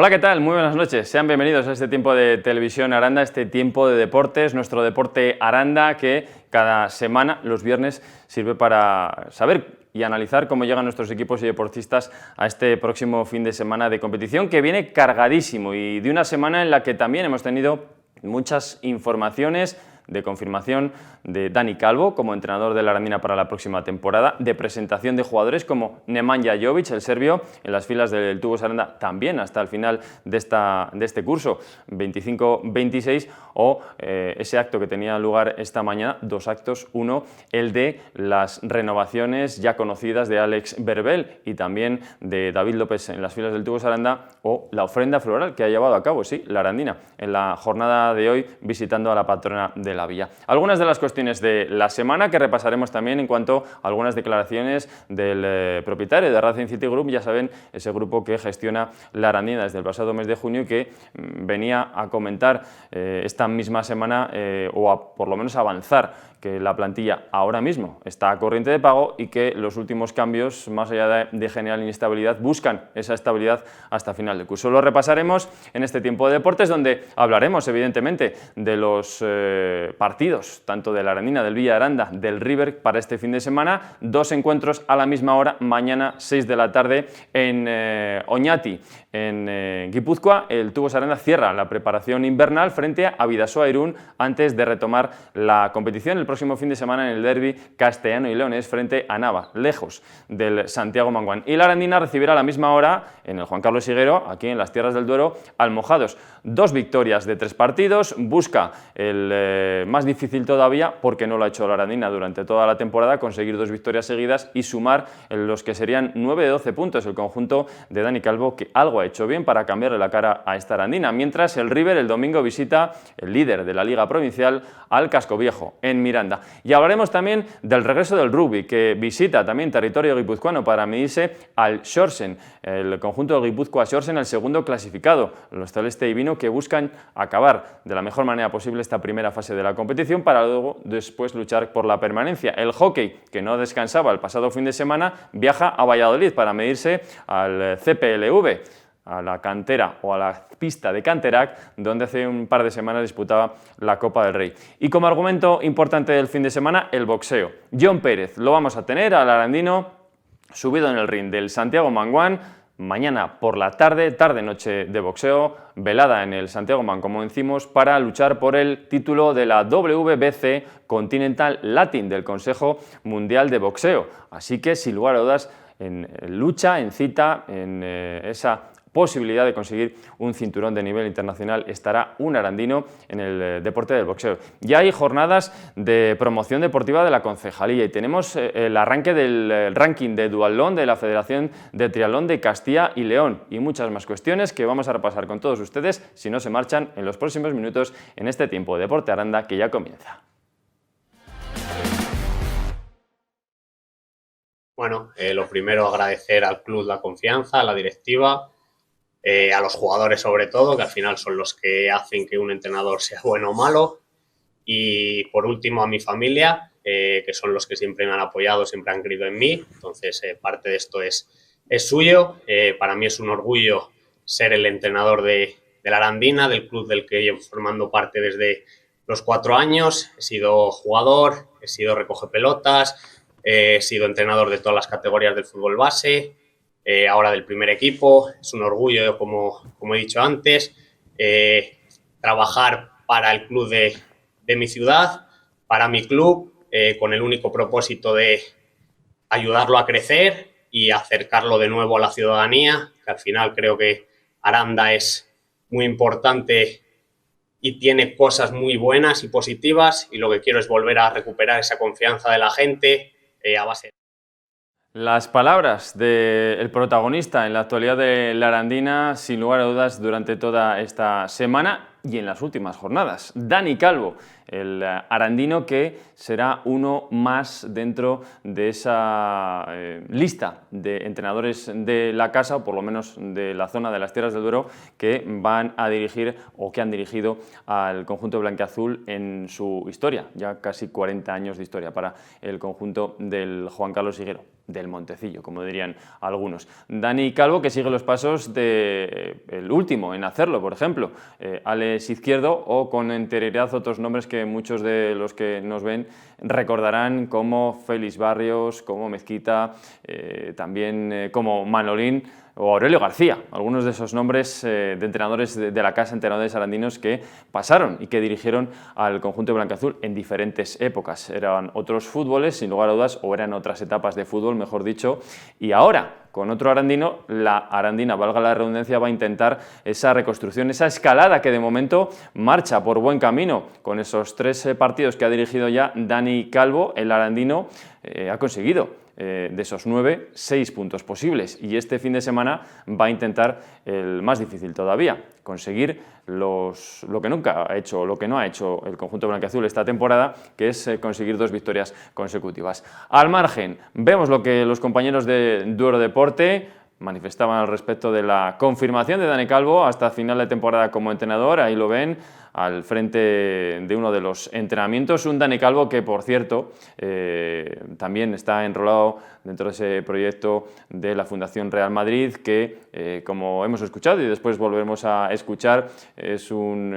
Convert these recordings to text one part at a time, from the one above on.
Hola, ¿qué tal? Muy buenas noches. Sean bienvenidos a este tiempo de Televisión Aranda, este tiempo de deportes, nuestro deporte Aranda, que cada semana, los viernes, sirve para saber y analizar cómo llegan nuestros equipos y deportistas a este próximo fin de semana de competición, que viene cargadísimo y de una semana en la que también hemos tenido muchas informaciones de confirmación de Dani Calvo como entrenador de la Arandina para la próxima temporada, de presentación de jugadores como Nemanja Jovic, el serbio, en las filas del Tubos Aranda también hasta el final de este curso 25-26, o ese acto que tenía lugar esta mañana, dos actos, uno, el de las renovaciones ya conocidas de Alex Berbel y también de David López en las filas del Tubos Aranda, o la ofrenda floral que ha llevado a cabo, sí, la Arandina, en la jornada de hoy visitando a la patrona de la villa. Algunas de las cuestiones de la semana que repasaremos también en cuanto a algunas declaraciones del propietario de Racing City Group, ya saben, ese grupo que gestiona la Arandina desde el pasado mes de junio y que venía a comentar esta misma semana por lo menos avanzar que la plantilla ahora mismo está a corriente de pago y que los últimos cambios, más allá de generar inestabilidad, buscan esa estabilidad hasta final de curso. Lo repasaremos en este tiempo de deportes, donde hablaremos evidentemente de los partidos, tanto de la Arandina, del Villa Aranda, del River para este fin de semana. Dos encuentros a la misma hora, mañana 6 de la tarde en Oñati, en Guipúzcoa. El Tubos Aranda cierra la preparación invernal frente a Bidasoa Irún antes de retomar la competición el próximo fin de semana en el derbi castellano y leonés frente a Nava, lejos del Santiago Manguán. Y la Arandina recibirá a la misma hora en el Juan Carlos Higuero, aquí en las Tierras del Duero, al Mojados. 2 victorias de 3 partidos, busca el más difícil todavía, porque no lo ha hecho la Arandina durante toda la temporada, conseguir 2 victorias seguidas y sumar los que serían 9 de 12 puntos el conjunto de Dani Calvo, que algo ha hecho bien para cambiarle la cara a esta Arandina, mientras el River el domingo visita el líder de la Liga Provincial al Casco Viejo, en Miranda. Y hablaremos también del regreso del rugby, que visita también territorio guipuzcoano para medirse al Xorsen, el conjunto de Guipúzcoa Xorsen, el segundo clasificado, los celeste y vino, que buscan acabar de la mejor manera posible esta primera fase de la competición para luego después luchar por la permanencia. El hockey, que no descansaba el pasado fin de semana, viaja a Valladolid para medirse al CPLV, a la cantera o a la pista de Canterac, donde hace un par de semanas disputaba la Copa del Rey. Y como argumento importante del fin de semana, el boxeo. John Pérez lo vamos a tener al arandino subido en el ring del Santiago Manguán, mañana por la tarde-noche de boxeo, velada en el Santiago Man, como decimos, para luchar por el título de la WBC Continental Latin del Consejo Mundial de Boxeo. Así que, sin lugar a dudas, en lucha, en cita, en esa posibilidad de conseguir un cinturón de nivel internacional estará un arandino en el deporte del boxeo. Ya hay jornadas de promoción deportiva de la concejalía y tenemos el arranque del ranking de duatlón de la Federación de Triatlón de Castilla y León y muchas más cuestiones que vamos a repasar con todos ustedes si no se marchan en los próximos minutos en este tiempo de Deporte Aranda que ya comienza. Bueno, lo primero, agradecer al club la confianza, a la directiva, a los jugadores sobre todo, que al final son los que hacen que un entrenador sea bueno o malo, y por último a mi familia, que son los que siempre me han apoyado, siempre han creído en mí. Entonces parte de esto es suyo. Para mí es un orgullo ser el entrenador de la Arandina, del club del que llevo formando parte desde los 4 años. He sido jugador, he sido recoge pelotas, he sido entrenador de todas las categorías del fútbol base, ahora del primer equipo. Es un orgullo, como he dicho antes, trabajar para el club de mi ciudad, para mi club, con el único propósito de ayudarlo a crecer y acercarlo de nuevo a la ciudadanía, que al final creo que Aranda es muy importante y tiene cosas muy buenas y positivas, y lo que quiero es volver a recuperar esa confianza de la gente a base. Las palabras del protagonista en la actualidad de la Arandina, sin lugar a dudas, durante toda esta semana y en las últimas jornadas. Dani Calvo, el arandino que será uno más dentro de esa lista de entrenadores de la casa, o por lo menos de la zona de las Tierras del Duero, que van a dirigir o que han dirigido al conjunto blanquiazul en su historia, ya casi 40 años de historia para el conjunto del Juan Carlos Higuero. del Montecillo, como dirían algunos. Dani Calvo, que sigue los pasos del último en hacerlo, por ejemplo, Alex Izquierdo, o con anterioridad otros nombres que muchos de los que nos ven recordarán, como Félix Barrios, como Mezquita, también como Manolín o Aurelio García, algunos de esos nombres de entrenadores de la casa, entrenadores arandinos que pasaron y que dirigieron al conjunto blanquiazul en diferentes épocas. Eran otros fútboles, sin lugar a dudas, o eran otras etapas de fútbol, mejor dicho, y ahora, con otro arandino, la arandina, valga la redundancia, va a intentar esa reconstrucción, esa escalada que de momento marcha por buen camino. Con esos 3 partidos que ha dirigido ya Dani Calvo, el arandino ha conseguido de esos 9, 6 puntos posibles, y este fin de semana va a intentar el más difícil todavía, conseguir lo que nunca ha hecho, lo que no ha hecho el conjunto blanquiazul esta temporada, que es conseguir 2 victorias consecutivas. Al margen, vemos lo que los compañeros de Duero Deporte manifestaban al respecto de la confirmación de Dani Calvo hasta final de temporada como entrenador. Ahí lo ven al frente de uno de los entrenamientos, un Dani Calvo que, por cierto, también está enrolado dentro de ese proyecto de la Fundación Real Madrid, que, como hemos escuchado y después volveremos a escuchar, es un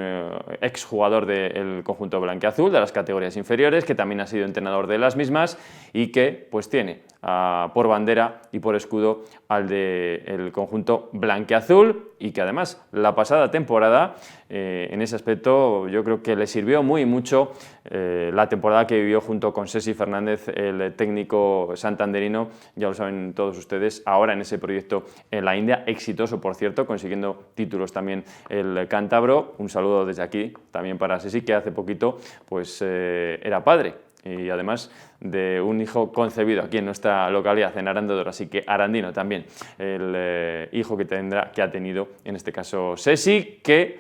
exjugador del conjunto blanquiazul, de las categorías inferiores, que también ha sido entrenador de las mismas y que pues tiene por bandera y por escudo al del conjunto blanquiazul, y que además la pasada temporada, en ese aspecto, yo creo que le sirvió muy mucho la temporada que vivió junto con Sesi Fernández, el técnico santanderino, ya lo saben todos ustedes, ahora en ese proyecto en la India, exitoso por cierto, consiguiendo títulos también el cántabro. Un saludo desde aquí también para Sesi, que hace poquito pues era padre, y además de un hijo concebido aquí en nuestra localidad, en Aranda de Duero, así que arandino también el hijo que ha tenido en este caso Sesi, que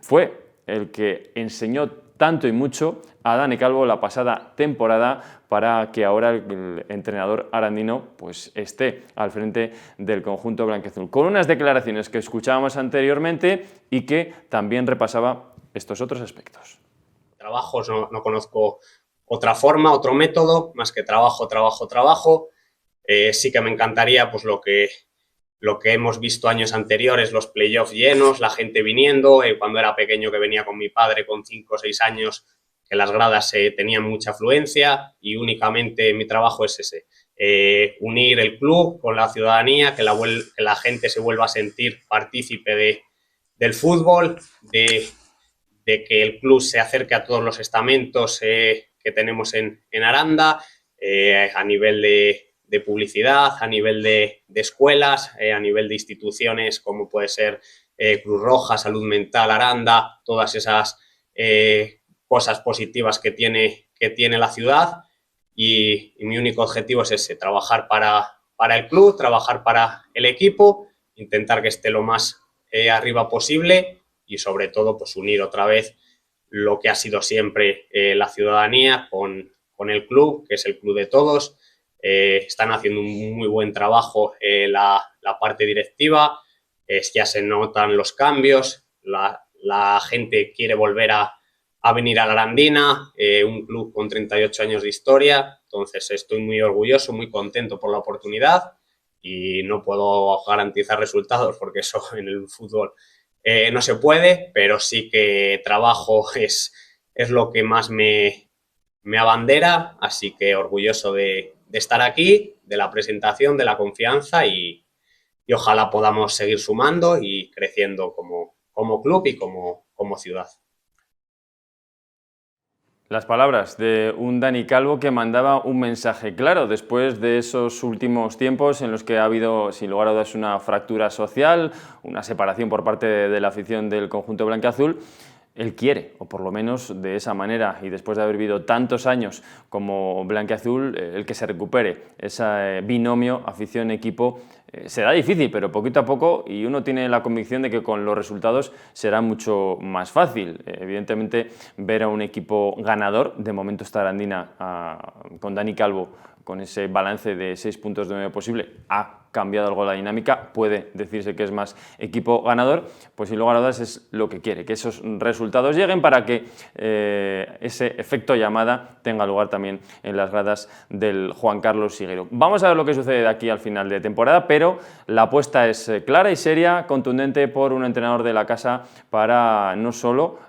fue el que enseñó tanto y mucho a Dani Calvo la pasada temporada, para que ahora el entrenador arandino pues esté al frente del conjunto blanquiazul, con unas declaraciones que escuchábamos anteriormente y que también repasaba estos otros aspectos. Trabajos, no conozco otra forma, otro método, más que trabajo, trabajo, trabajo. Sí que me encantaría pues lo que hemos visto años anteriores, los playoffs llenos, la gente viniendo. Cuando era pequeño, que venía con mi padre con 5 o 6 años, que las gradas tenían mucha afluencia, y únicamente mi trabajo es ese, unir el club con la ciudadanía, que la gente se vuelva a sentir partícipe del fútbol, de que el club se acerque a todos los estamentos que tenemos en Aranda, a nivel de publicidad, a nivel de escuelas, a nivel de instituciones como puede ser Cruz Roja, Salud Mental, Aranda, todas esas cosas positivas que tiene la ciudad, y mi único objetivo es ese, trabajar para el club, trabajar para el equipo, intentar que esté lo más arriba posible, y sobre todo pues unir otra vez lo que ha sido siempre la ciudadanía con el club, que es el club de todos. Están haciendo un muy buen trabajo la parte directiva, ya se notan los cambios, la gente quiere volver a venir a la Arandina, un club con 38 años de historia. Entonces estoy muy orgulloso, muy contento por la oportunidad, y no puedo garantizar resultados porque eso en el fútbol no se puede, pero sí que trabajo es lo que más me abandera, así que orgulloso de estar aquí, de la presentación, de la confianza, y ojalá podamos seguir sumando y creciendo como club y como ciudad. Las palabras de un Dani Calvo que mandaba un mensaje claro después de esos últimos tiempos en los que ha habido, sin lugar a dudas, una fractura social, una separación por parte de la afición del conjunto blanquiazul. Él quiere, o por lo menos de esa manera, y después de haber vivido tantos años como blanquiazul, el que se recupere ese binomio afición-equipo será difícil, pero poquito a poco, y uno tiene la convicción de que con los resultados será mucho más fácil. Evidentemente, ver a un equipo ganador, de momento está Arandina con Dani Calvo, con ese balance de 6 puntos de 9 posible, ha cambiado algo la dinámica, puede decirse que es más equipo ganador, pues sin lugar a dudas es lo que quiere, que esos resultados lleguen para que ese efecto llamada tenga lugar también en las gradas del Juan Carlos Siguero. Vamos a ver lo que sucede de aquí al final de temporada, pero la apuesta es clara y seria, contundente por un entrenador de la casa para no solo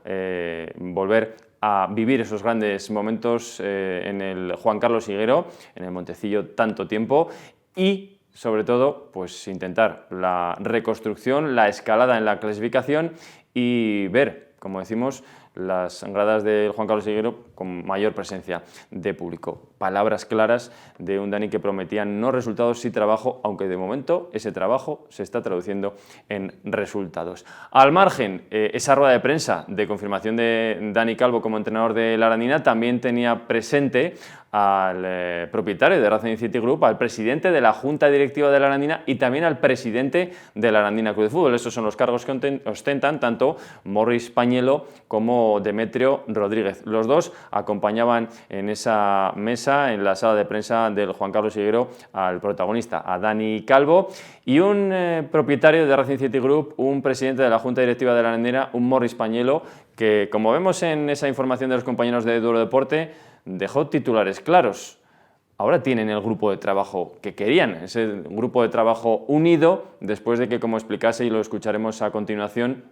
volver a vivir esos grandes momentos en el Juan Carlos Siguero, en el Montecillo tanto tiempo, y sobre todo pues intentar la reconstrucción, la escalada en la clasificación y ver, como decimos, las gradas del Juan Carlos Siguero con mayor presencia de público. Palabras claras de un Dani que prometía no resultados, sí trabajo, aunque de momento ese trabajo se está traduciendo en resultados. Al margen, esa rueda de prensa de confirmación de Dani Calvo como entrenador de la Arandina también tenía presente al propietario de Racing City Group, al presidente de la Junta Directiva de la Arandina y también al presidente de la Arandina Club de Fútbol. Estos son los cargos que ostentan tanto Morris Pañelo como Demetrio Rodríguez. Los dos acompañaban en esa mesa, en la sala de prensa del Juan Carlos Siguero, al protagonista, a Dani Calvo, y un propietario de Racing City Group, un presidente de la Junta Directiva de la Arandina, un Morris Pañelo, que, como vemos en esa información de los compañeros de Duro Deporte, dejó titulares claros. Ahora tienen el grupo de trabajo que querían, ese grupo de trabajo unido, después de que, como explicase y lo escucharemos a continuación,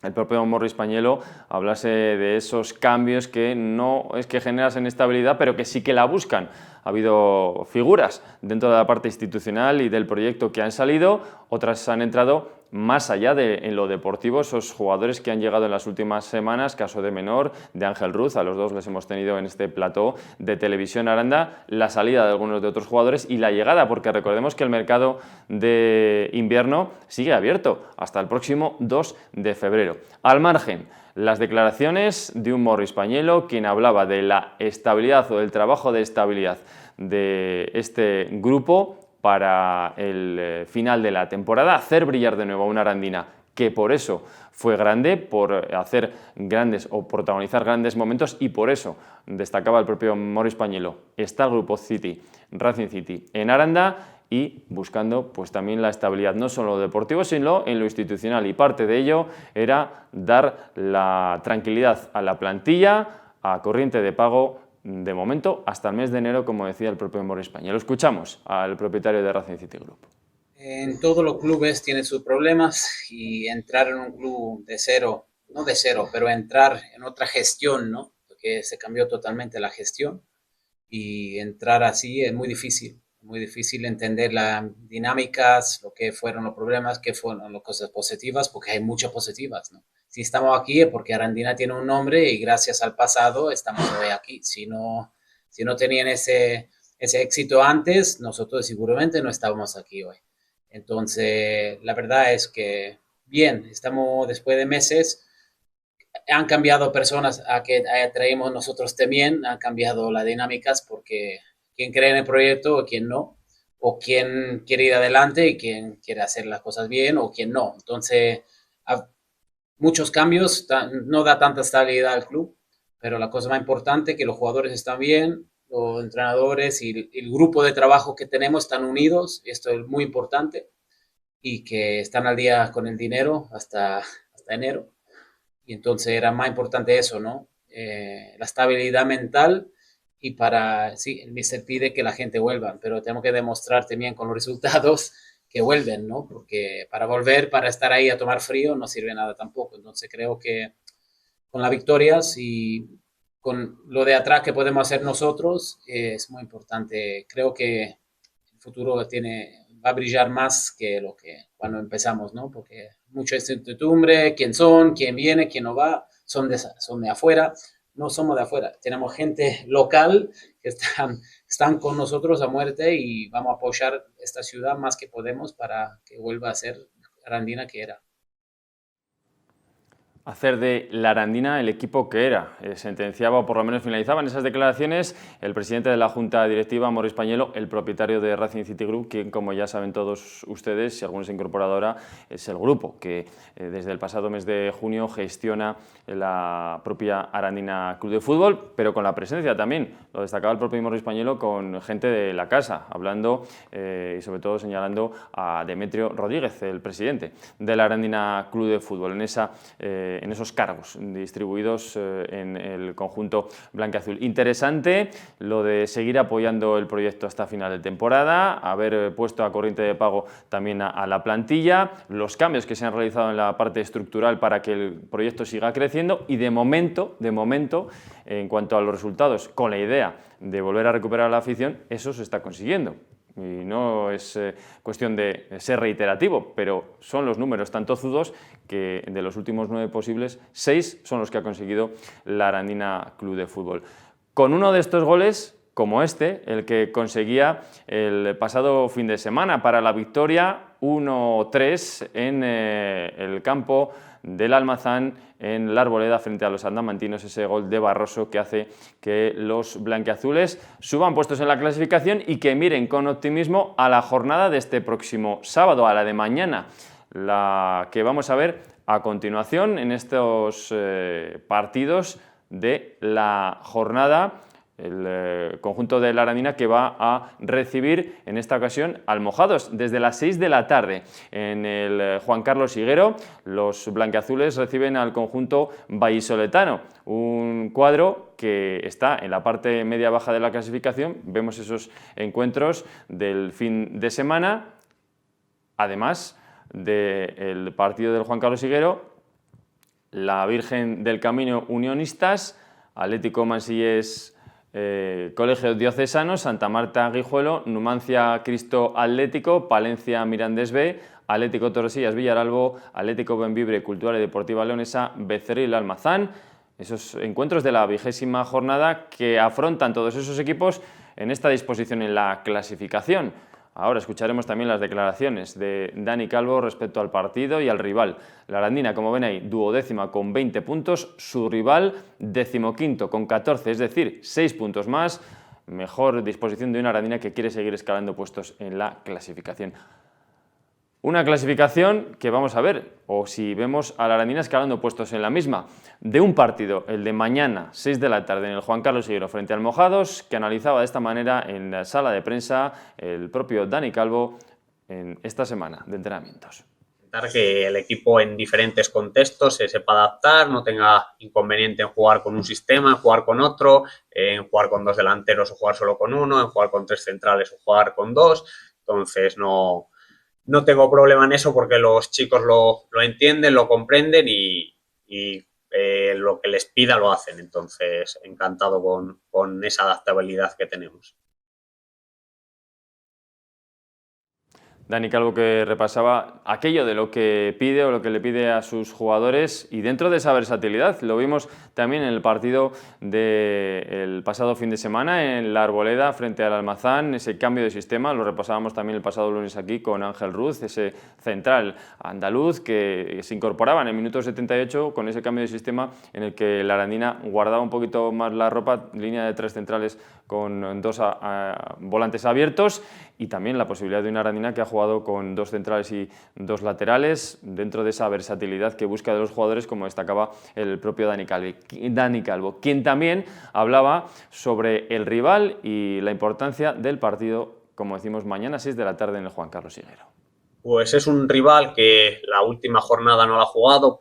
el propio Morris Pañelo hablase de esos cambios que no es que generasen estabilidad, pero que sí que la buscan. Ha habido figuras dentro de la parte institucional y del proyecto que han salido, otras han entrado más allá de en lo deportivo, esos jugadores que han llegado en las últimas semanas, caso de Menor, de Ángel Ruz, a los dos les hemos tenido en este plató de Televisión Aranda, la salida de algunos de otros jugadores y la llegada, porque recordemos que el mercado de invierno sigue abierto hasta el próximo 2 de febrero. Al margen, las declaraciones de un Morris Pañelo, quien hablaba de la estabilidad o del trabajo de estabilidad de este grupo para el final de la temporada, hacer brillar de nuevo a una Arandina que por eso fue grande, por hacer grandes o protagonizar grandes momentos, y por eso destacaba el propio Morris Pañelo. Está el grupo City, Racing City en Aranda, y buscando pues también la estabilidad no solo en lo deportivo sino en lo institucional, y parte de ello era dar la tranquilidad a la plantilla, a corriente de pago de momento hasta el mes de enero, como decía el propio Morris Pañelo. Lo escuchamos al propietario de Racing City Group. En todos los clubes tienen sus problemas, y entrar en un club de cero, no de cero, pero entrar en otra gestión, ¿no? Porque se cambió totalmente la gestión, y entrar así es muy difícil entender las dinámicas, lo que fueron los problemas, qué fueron las cosas positivas, porque hay muchas positivas, ¿no? Si estamos aquí es porque Arandina tiene un nombre y gracias al pasado estamos hoy aquí. Si no tenían ese éxito antes, nosotros seguramente no estábamos aquí hoy. Entonces, la verdad es que bien, estamos después de meses, han cambiado personas a que traemos nosotros también, han cambiado las dinámicas, porque quien cree en el proyecto o quien no, o quien quiere ir adelante y quien quiere hacer las cosas bien o quien no. Entonces, muchos cambios, no da tanta estabilidad al club, pero la cosa más importante es que los jugadores están bien, los entrenadores y el grupo de trabajo que tenemos están unidos, esto es muy importante, y que están al día con el dinero hasta enero. Y entonces era más importante eso, ¿no? La estabilidad mental, y sí, el míster pide que la gente vuelva, pero tenemos que demostrar también con los resultados que vuelven, ¿no? Porque para volver, para estar ahí a tomar frío, no sirve nada tampoco. Entonces creo que con las victorias y con lo de atrás que podemos hacer nosotros, es muy importante. Creo que el futuro va a brillar más que lo que cuando empezamos, ¿no? Porque mucha incertidumbre, quién son, quién viene, quién no va, son de afuera. No somos de afuera, tenemos gente local que están con nosotros a muerte, y vamos a apoyar esta ciudad más que podemos para que vuelva a ser Arandina que era. hacer de la Arandina el equipo que era. Sentenciaba, o por lo menos finalizaban esas declaraciones, el presidente de la Junta Directiva, Maurice Pañuelo, el propietario de Racing City Group, quien, como ya saben todos ustedes, si alguno se incorpora ahora, es el grupo que desde el pasado mes de junio gestiona la propia Arandina Club de Fútbol, pero con la presencia también, lo destacaba el propio Maurice Pañuelo, con gente de la casa, hablando y sobre todo señalando a Demetrio Rodríguez, el presidente de la Arandina Club de Fútbol, en esos cargos distribuidos en el conjunto blanquiazul. Interesante lo de seguir apoyando el proyecto hasta final de temporada, haber puesto a corriente de pago también a la plantilla, los cambios que se han realizado en la parte estructural para que el proyecto siga creciendo y de momento, en cuanto a los resultados, con la idea de volver a recuperar la afición, eso se está consiguiendo. Y no es cuestión de ser reiterativo, pero son los números tan tozudos que de los últimos 9 posibles, 6 son los que ha conseguido la Arandina Club de Fútbol. Con uno de estos goles, como este, el que conseguía el pasado fin de semana para la victoria 1-3 en el campo del Almazán en la Arboleda frente a los andamantinos, ese gol de Barroso que hace que los blanquiazules suban puestos en la clasificación y que miren con optimismo a la jornada de este próximo sábado, a la de mañana, la que vamos a ver a continuación en estos partidos de la jornada. El conjunto de la Arandina que va a recibir en esta ocasión al Mojados desde las 6 de la tarde en el Juan Carlos Higuero. Los blanquiazules reciben al conjunto vallisoletano, un cuadro que está en la parte media-baja de la clasificación. Vemos esos encuentros del fin de semana, además del partido del Juan Carlos Higuero, la Virgen del Camino Unionistas, Atlético Mansillés Colegio Diocesano, Santa Marta Guijuelo, Numancia Cristo Atlético, Palencia Mirandés B, Atlético Torresillas Villaralbo, Atlético Bembibre Cultural y Deportiva Leonesa, Becerril Almazán. Esos encuentros de la 20ª jornada que afrontan todos esos equipos en esta disposición en la clasificación. Ahora escucharemos también las declaraciones de Dani Calvo respecto al partido y al rival. La Arandina, como ven ahí, 12ª con 20 puntos, su rival 15º con 14, es decir, 6 puntos más. Mejor disposición de una Arandina que quiere seguir escalando puestos en la clasificación. Una clasificación que vamos a ver, o si vemos a la Arandina escalando puestos en la misma, de un partido, el de mañana, 6 de la tarde, en el Juan Carlos Higuero frente al Mojados, que analizaba de esta manera en la sala de prensa el propio Dani Calvo en esta semana de entrenamientos. Intentar que el equipo en diferentes contextos se sepa adaptar, no tenga inconveniente en jugar con un sistema, en jugar con otro, en jugar con 2 delanteros o jugar solo con uno, en jugar con 3 centrales o jugar con 2, entonces no tengo problema en eso porque los chicos lo entienden, lo comprenden y lo que les pida lo hacen. Entonces, encantado con esa adaptabilidad que tenemos. Dani Calvo, que repasaba aquello de lo que pide o lo que le pide a sus jugadores y dentro de esa versatilidad. Lo vimos también en el partido del pasado fin de semana en la Arboleda frente al Almazán, ese cambio de sistema. Lo repasábamos también el pasado lunes aquí con Ángel Ruz, ese central andaluz que se incorporaba en el minuto 78 con ese cambio de sistema en el que la Arandina guardaba un poquito más la ropa, línea de 3 centrales con 2 volantes abiertos y también la posibilidad de una Arandina que ha jugado con 2 centrales y 2 laterales dentro de esa versatilidad que busca de los jugadores, como destacaba el propio Dani Calvo, quien también hablaba sobre el rival y la importancia del partido, como decimos, mañana 6 de la tarde en el Juan Carlos Higuero. Pues es un rival que la última jornada no la ha jugado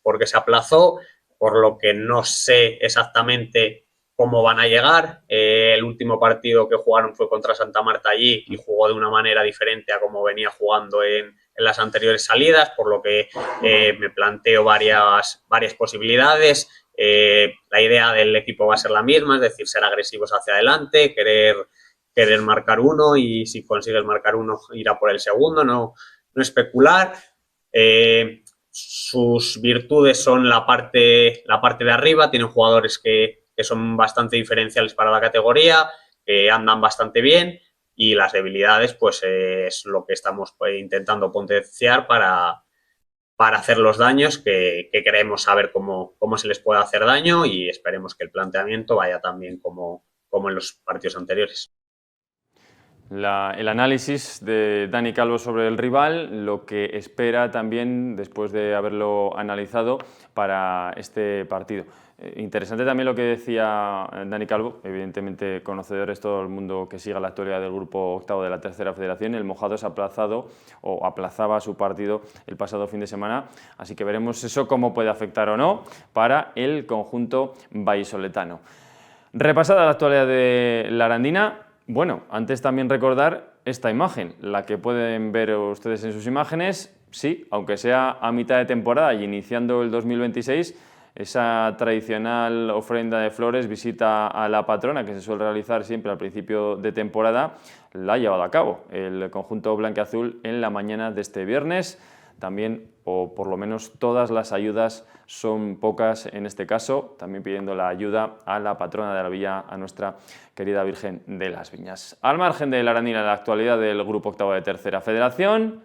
porque se aplazó, por lo que no sé exactamente cómo van a llegar. El último partido que jugaron fue contra Santa Marta allí y jugó de una manera diferente a como venía jugando en las anteriores salidas, por lo que me planteo varias posibilidades. La idea del equipo va a ser la misma, es decir, ser agresivos hacia adelante, querer marcar uno y si consigues marcar uno ir a por el segundo, no especular. Sus virtudes son la parte de arriba, tienen jugadores que son bastante diferenciales para la categoría, que andan bastante bien y las debilidades pues es lo que estamos intentando potenciar para para hacer los daños que queremos saber cómo se les puede hacer daño, y esperemos que el planteamiento vaya tan bien como en los partidos anteriores. El análisis de Dani Calvo sobre el rival, lo que espera también después de haberlo analizado para este partido. Interesante también lo que decía Dani Calvo, evidentemente conocedores todo el mundo que siga la actualidad del grupo octavo de la tercera federación. El Mojado se ha aplazado o aplazaba su partido el pasado fin de semana, así que veremos eso cómo puede afectar o no para el conjunto vallisoletano. Repasada la actualidad de la Arandina, bueno, antes también recordar esta imagen, la que pueden ver ustedes en sus imágenes, sí, aunque sea a mitad de temporada y iniciando el 2026, esa tradicional ofrenda de flores, visita a la patrona que se suele realizar siempre al principio de temporada, la ha llevado a cabo el conjunto blanquiazul en la mañana de este viernes. También, o por lo menos todas las ayudas son pocas en este caso, también pidiendo la ayuda a la patrona de la villa, a nuestra querida Virgen de las Viñas. Al margen de la Arandina, la actualidad del grupo octavo de tercera federación,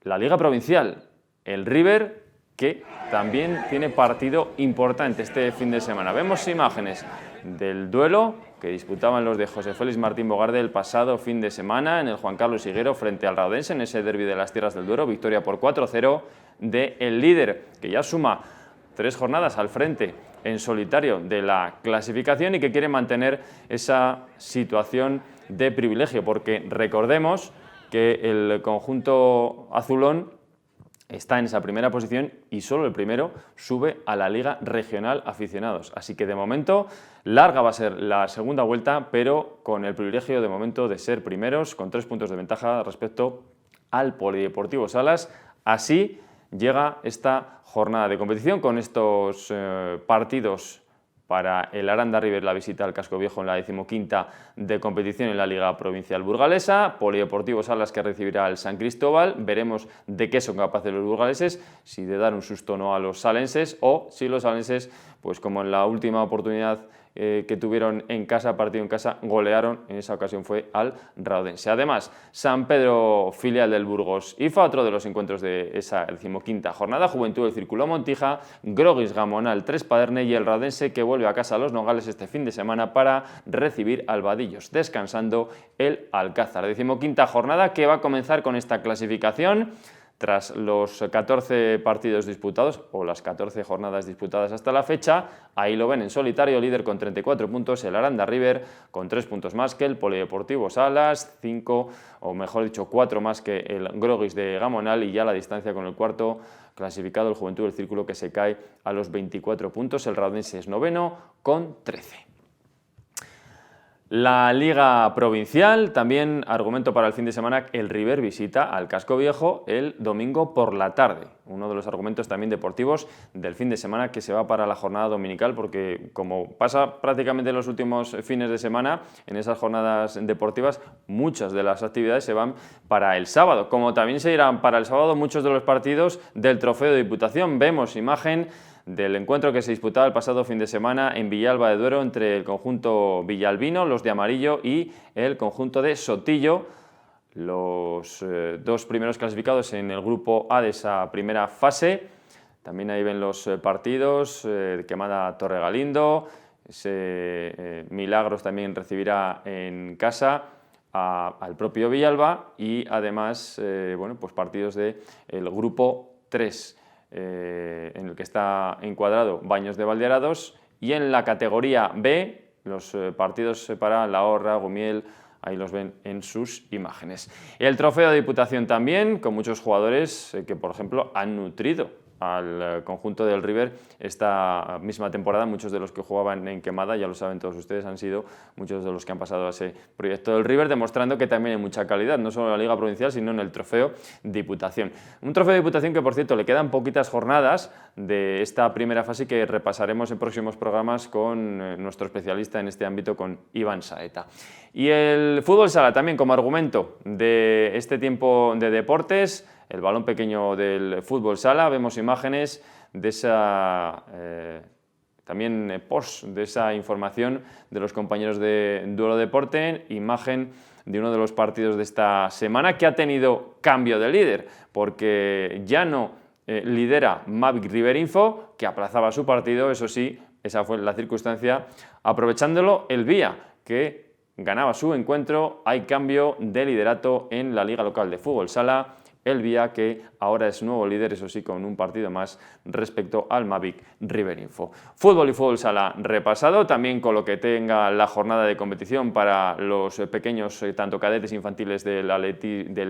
la Liga Provincial, el River, que también tiene partido importante este fin de semana. Vemos imágenes del duelo que disputaban los de José Félix Martín Bogarde el pasado fin de semana en el Juan Carlos Higuero frente al Raudense en ese derbi de las Tierras del Duero, victoria por 4-0 del líder, que ya suma 3 jornadas al frente en solitario de la clasificación y que quiere mantener esa situación de privilegio, porque recordemos que el conjunto azulón está en esa primera posición y solo el primero sube a la Liga Regional Aficionados. Así que de momento larga va a ser la segunda vuelta, pero con el privilegio de momento de ser primeros, con 3 puntos de ventaja respecto al Polideportivo Salas. Así llega esta jornada de competición con estos partidos para el Aranda River, la visita al Casco Viejo en la 15ª de competición en la Liga Provincial Burgalesa, Polideportivo Salas que recibirá al San Cristóbal. Veremos de qué son capaces los burgaleses, si de dar un susto o no a los salenses, o si los salenses, pues como en la última oportunidad que tuvieron en casa, partido en casa, golearon, en esa ocasión fue al Raudense. Además, San Pedro, filial del Burgos IFA, otro de los encuentros de esa 15ª jornada, Juventud del Círculo Montija, Groguis Gamonal 3 Paderne y el Raudense que vuelve a casa a los Nogales este fin de semana para recibir al Vadillos, descansando el Alcázar. 15ª jornada que va a comenzar con esta clasificación. Tras los 14 partidos disputados, o las 14 jornadas disputadas hasta la fecha, ahí lo ven en solitario, líder con 34 puntos, el Aranda River con 3 puntos más que el Polideportivo Salas, 5, o mejor dicho, 4 más que el Groguis de Gamonal, y ya la distancia con el cuarto clasificado, el Juventud del Círculo, que se cae a los 24 puntos, el Raudense es noveno con 13. La Liga Provincial, también argumento para el fin de semana, el River visita al Casco Viejo el domingo por la tarde. Uno de los argumentos también deportivos del fin de semana que se va para la jornada dominical, porque como pasa prácticamente en los últimos fines de semana, en esas jornadas deportivas muchas de las actividades se van para el sábado, como también se irán para el sábado muchos de los partidos del Trofeo de Diputación. Vemos imagen del encuentro que se disputaba el pasado fin de semana en Villalba de Duero entre el conjunto villalbino, los de amarillo, y el conjunto de Sotillo, los 2 primeros clasificados en el grupo A de esa primera fase. También ahí ven los partidos, Quemada Torregalindo, Milagros también recibirá en casa al propio Villalba, y además bueno, pues partidos del grupo 3. En el que está encuadrado Baños de Valdearados, y en la categoría B los partidos para La Horra, Gumiel, ahí los ven en sus imágenes. El Trofeo de Diputación también, con muchos jugadores que por ejemplo han nutrido al conjunto del River esta misma temporada. Muchos de los que jugaban en Quemada, ya lo saben todos ustedes, han sido muchos de los que han pasado a ese proyecto del River, demostrando que también hay mucha calidad, no solo en la Liga Provincial, sino en el Trofeo Diputación. Un Trofeo de Diputación que, por cierto, le quedan poquitas jornadas de esta primera fase que repasaremos en próximos programas con nuestro especialista en este ámbito, con Iván Saeta. Y el fútbol sala también como argumento de este tiempo de deportes, el balón pequeño del fútbol sala. Vemos imágenes de esa también post de esa información de los compañeros de Duelo Deporte, imagen de uno de los partidos de esta semana que ha tenido cambio de líder, porque ya no lidera Mavic River Info, que aplazaba su partido, eso sí, esa fue la circunstancia, aprovechándolo el Vía, que ganaba su encuentro. Hay cambio de liderato en la Liga Local de Fútbol Sala. El Vía, que ahora es nuevo líder, eso sí, con un partido más respecto al Mavic River Info. Fútbol y Fútbol Sala repasado, también con lo que tenga la jornada de competición para los pequeños, tanto cadetes infantiles del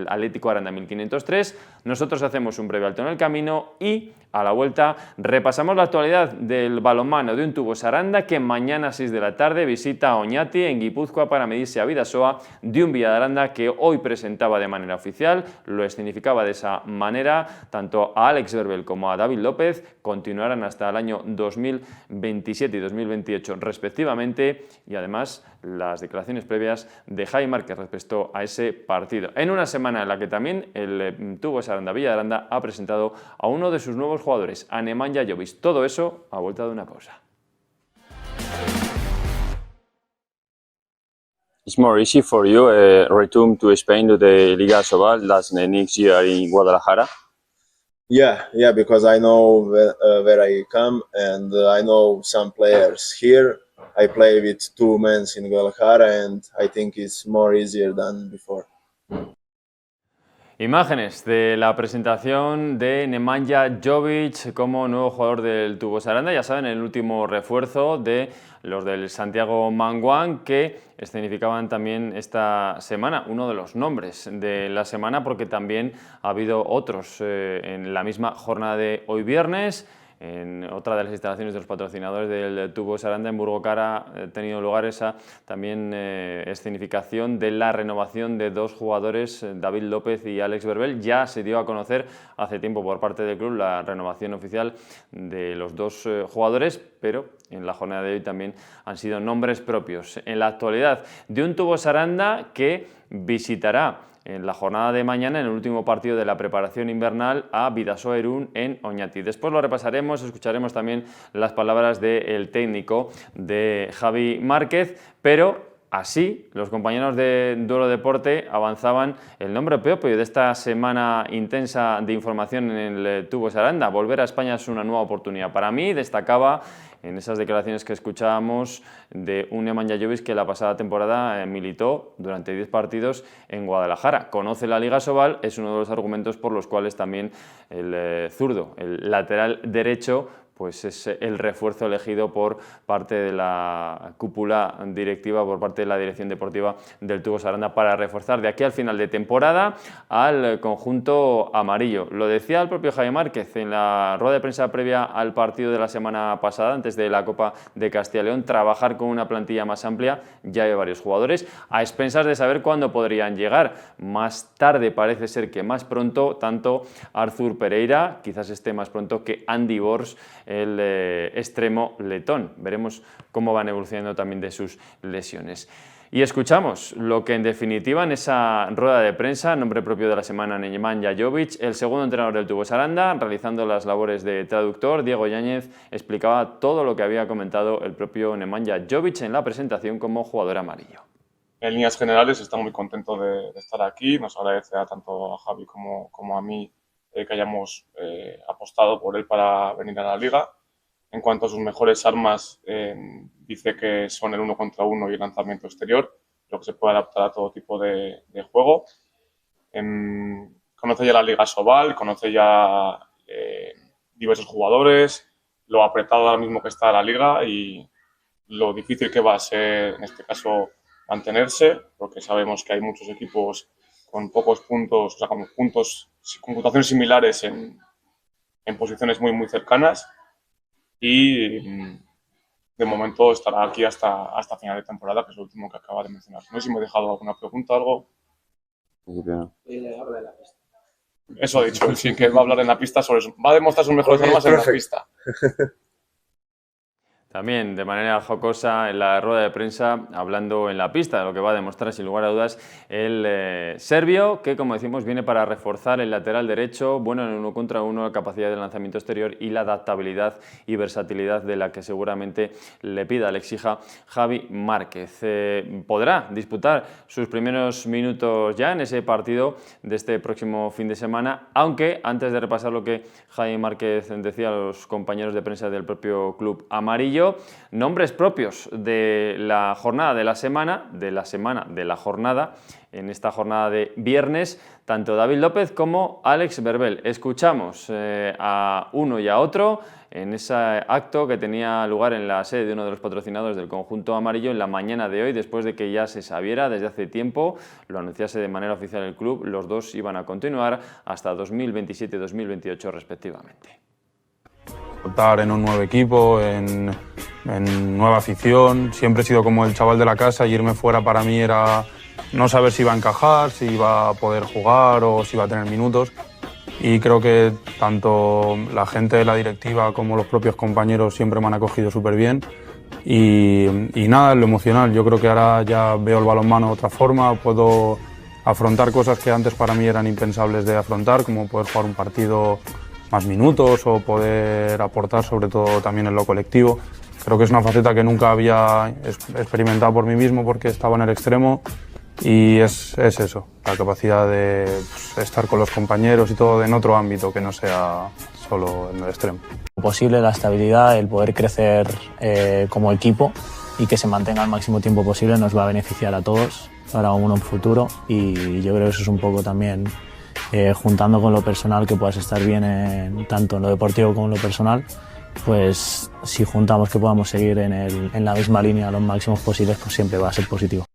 Atlético Aranda 1503. Nosotros hacemos un breve alto en el camino y a la vuelta repasamos la actualidad del balonmano de Untubos Aranda, que mañana a 6 de la tarde visita a Oñati en Guipúzcoa para medirse a Bidasoa de un Villa de Aranda que hoy presentaba de manera oficial, lo escenificaba de esa manera. Tanto a Alex Verbel como a David López continuarán hasta el año 2027 y 2028 respectivamente, y además las declaraciones previas de Javi Márquez respecto a ese partido. En una semana en la que también el Untubos Aranda Villa de Aranda ha presentado a uno de sus nuevos jugadores, a Nemanja Jovic. Todo eso a vuelta de una pausa. It's more easy for you return to Spain to the Liga Sobal than the next year in Guadalajara. Yeah, because I know where I come and I know some players here. I play with 2 men in Guadalajara and I think it's more easier than before. Imágenes de la presentación de Nemanja Jovic como nuevo jugador del Tubos Aranda. Ya saben, el último refuerzo de los del Santiago Manguán, que escenificaban también esta semana, uno de los nombres de la semana, porque también ha habido otros en la misma jornada de hoy viernes. En otra de las instalaciones de los patrocinadores del Tubos Aranda, en Burgokara, ha tenido lugar esa también escenificación de la renovación de 2 jugadores, David López y Alex Verbel. Ya se dio a conocer hace tiempo por parte del club la renovación oficial de los 2 jugadores, pero en la jornada de hoy también han sido nombres propios. En la actualidad de un Tubos Aranda que visitará en la jornada de mañana, en el último partido de la preparación invernal, a Bidasoa Irún en Oñati. Después lo repasaremos, escucharemos también las palabras del técnico de Javi Márquez, pero así los compañeros de Duelo Deporte avanzaban el nombre propio de esta semana intensa de información en el Tubos Aranda. Volver a España es una nueva oportunidad. Para mí destacaba en esas declaraciones que escuchábamos de un Nemanja Jovic que la pasada temporada militó durante 10 partidos en Guadalajara. Conoce la Liga Sobal, es uno de los argumentos por los cuales también el zurdo, el lateral derecho, pues es el refuerzo elegido por parte de la cúpula directiva, por parte de la dirección deportiva del Tubos Aranda, para reforzar de aquí al final de temporada al conjunto amarillo. Lo decía el propio Jaime Márquez en la rueda de prensa previa al partido de la semana pasada, antes de la Copa de Castilla y León, trabajar con una plantilla más amplia. Ya hay varios jugadores, a expensas de saber cuándo podrían llegar. Más tarde parece ser que más pronto, tanto Arthur Pereira, quizás esté más pronto que Andy Bors, el extremo letón. Veremos cómo van evolucionando también de sus lesiones. Y escuchamos lo que en definitiva en esa rueda de prensa, nombre propio de la semana, Nemanja Jovic, el segundo entrenador del Tubos Aranda, realizando las labores de traductor, Diego Yáñez, explicaba todo lo que había comentado el propio Nemanja Jovic en la presentación como jugador amarillo. En líneas generales está muy contento de estar aquí, nos agradece tanto a Javi como a mí que hayamos apostado por él para venir a la liga. En cuanto a sus mejores armas, dice que son el 1 contra 1 y el lanzamiento exterior, lo que se puede adaptar a todo tipo de juego. Conoce ya la Liga Sobal, conoce ya diversos jugadores, lo apretado ahora mismo que está la liga y lo difícil que va a ser, en este caso, mantenerse, porque sabemos que hay muchos equipos con pocos puntos, o sea, con puntuaciones similares en posiciones muy cercanas, y de momento estará aquí hasta final de temporada, que es lo último que acaba de mencionar. No sé si me he dejado alguna pregunta o algo. Eso ha dicho, sí, que va a hablar en la pista sobre eso. Va a demostrar sus mejores armas en la pista. También de manera jocosa en la rueda de prensa, hablando en la pista de lo que va a demostrar sin lugar a dudas el serbio, que como decimos viene para reforzar el lateral derecho, bueno en el 1 contra 1, la capacidad de lanzamiento exterior y la adaptabilidad y versatilidad de la que seguramente le pida, le exija Javi Márquez. Podrá disputar sus primeros minutos ya en ese partido de este próximo fin de semana, aunque antes de repasar lo que Javi Márquez decía a los compañeros de prensa del propio club amarillo, nombres propios de la jornada de la semana, de la jornada, en esta jornada de viernes, tanto David López como Alex Verbel. Escuchamos a uno y a otro en ese acto que tenía lugar en la sede de uno de los patrocinadores del conjunto amarillo en la mañana de hoy, después de que ya se sabiera desde hace tiempo, lo anunciase de manera oficial el club, los dos iban a continuar hasta 2027 y 2028 respectivamente. Estar en un nuevo equipo, en nueva afición, siempre he sido como el chaval de la casa y irme fuera para mí era no saber si iba a encajar, si iba a poder jugar o si iba a tener minutos. Y creo que tanto la gente de la directiva como los propios compañeros siempre me han acogido súper bien. Y nada, lo emocional, yo creo que ahora ya veo el balonmano de otra forma, puedo afrontar cosas que antes para mí eran impensables de afrontar, como poder jugar un partido más minutos o poder aportar sobre todo también en lo colectivo. Creo que es una faceta que nunca había experimentado por mí mismo porque estaba en el extremo y es eso, la capacidad de estar con los compañeros y todo en otro ámbito que no sea solo en el extremo. Posible la estabilidad, el poder crecer como equipo y que se mantenga el máximo tiempo posible nos va a beneficiar a todos para un futuro y yo creo que eso es un poco también juntando con lo personal que puedas estar bien tanto en lo deportivo como en lo personal, pues si juntamos que podamos seguir en la misma línea los máximos posibles, pues siempre va a ser positivo.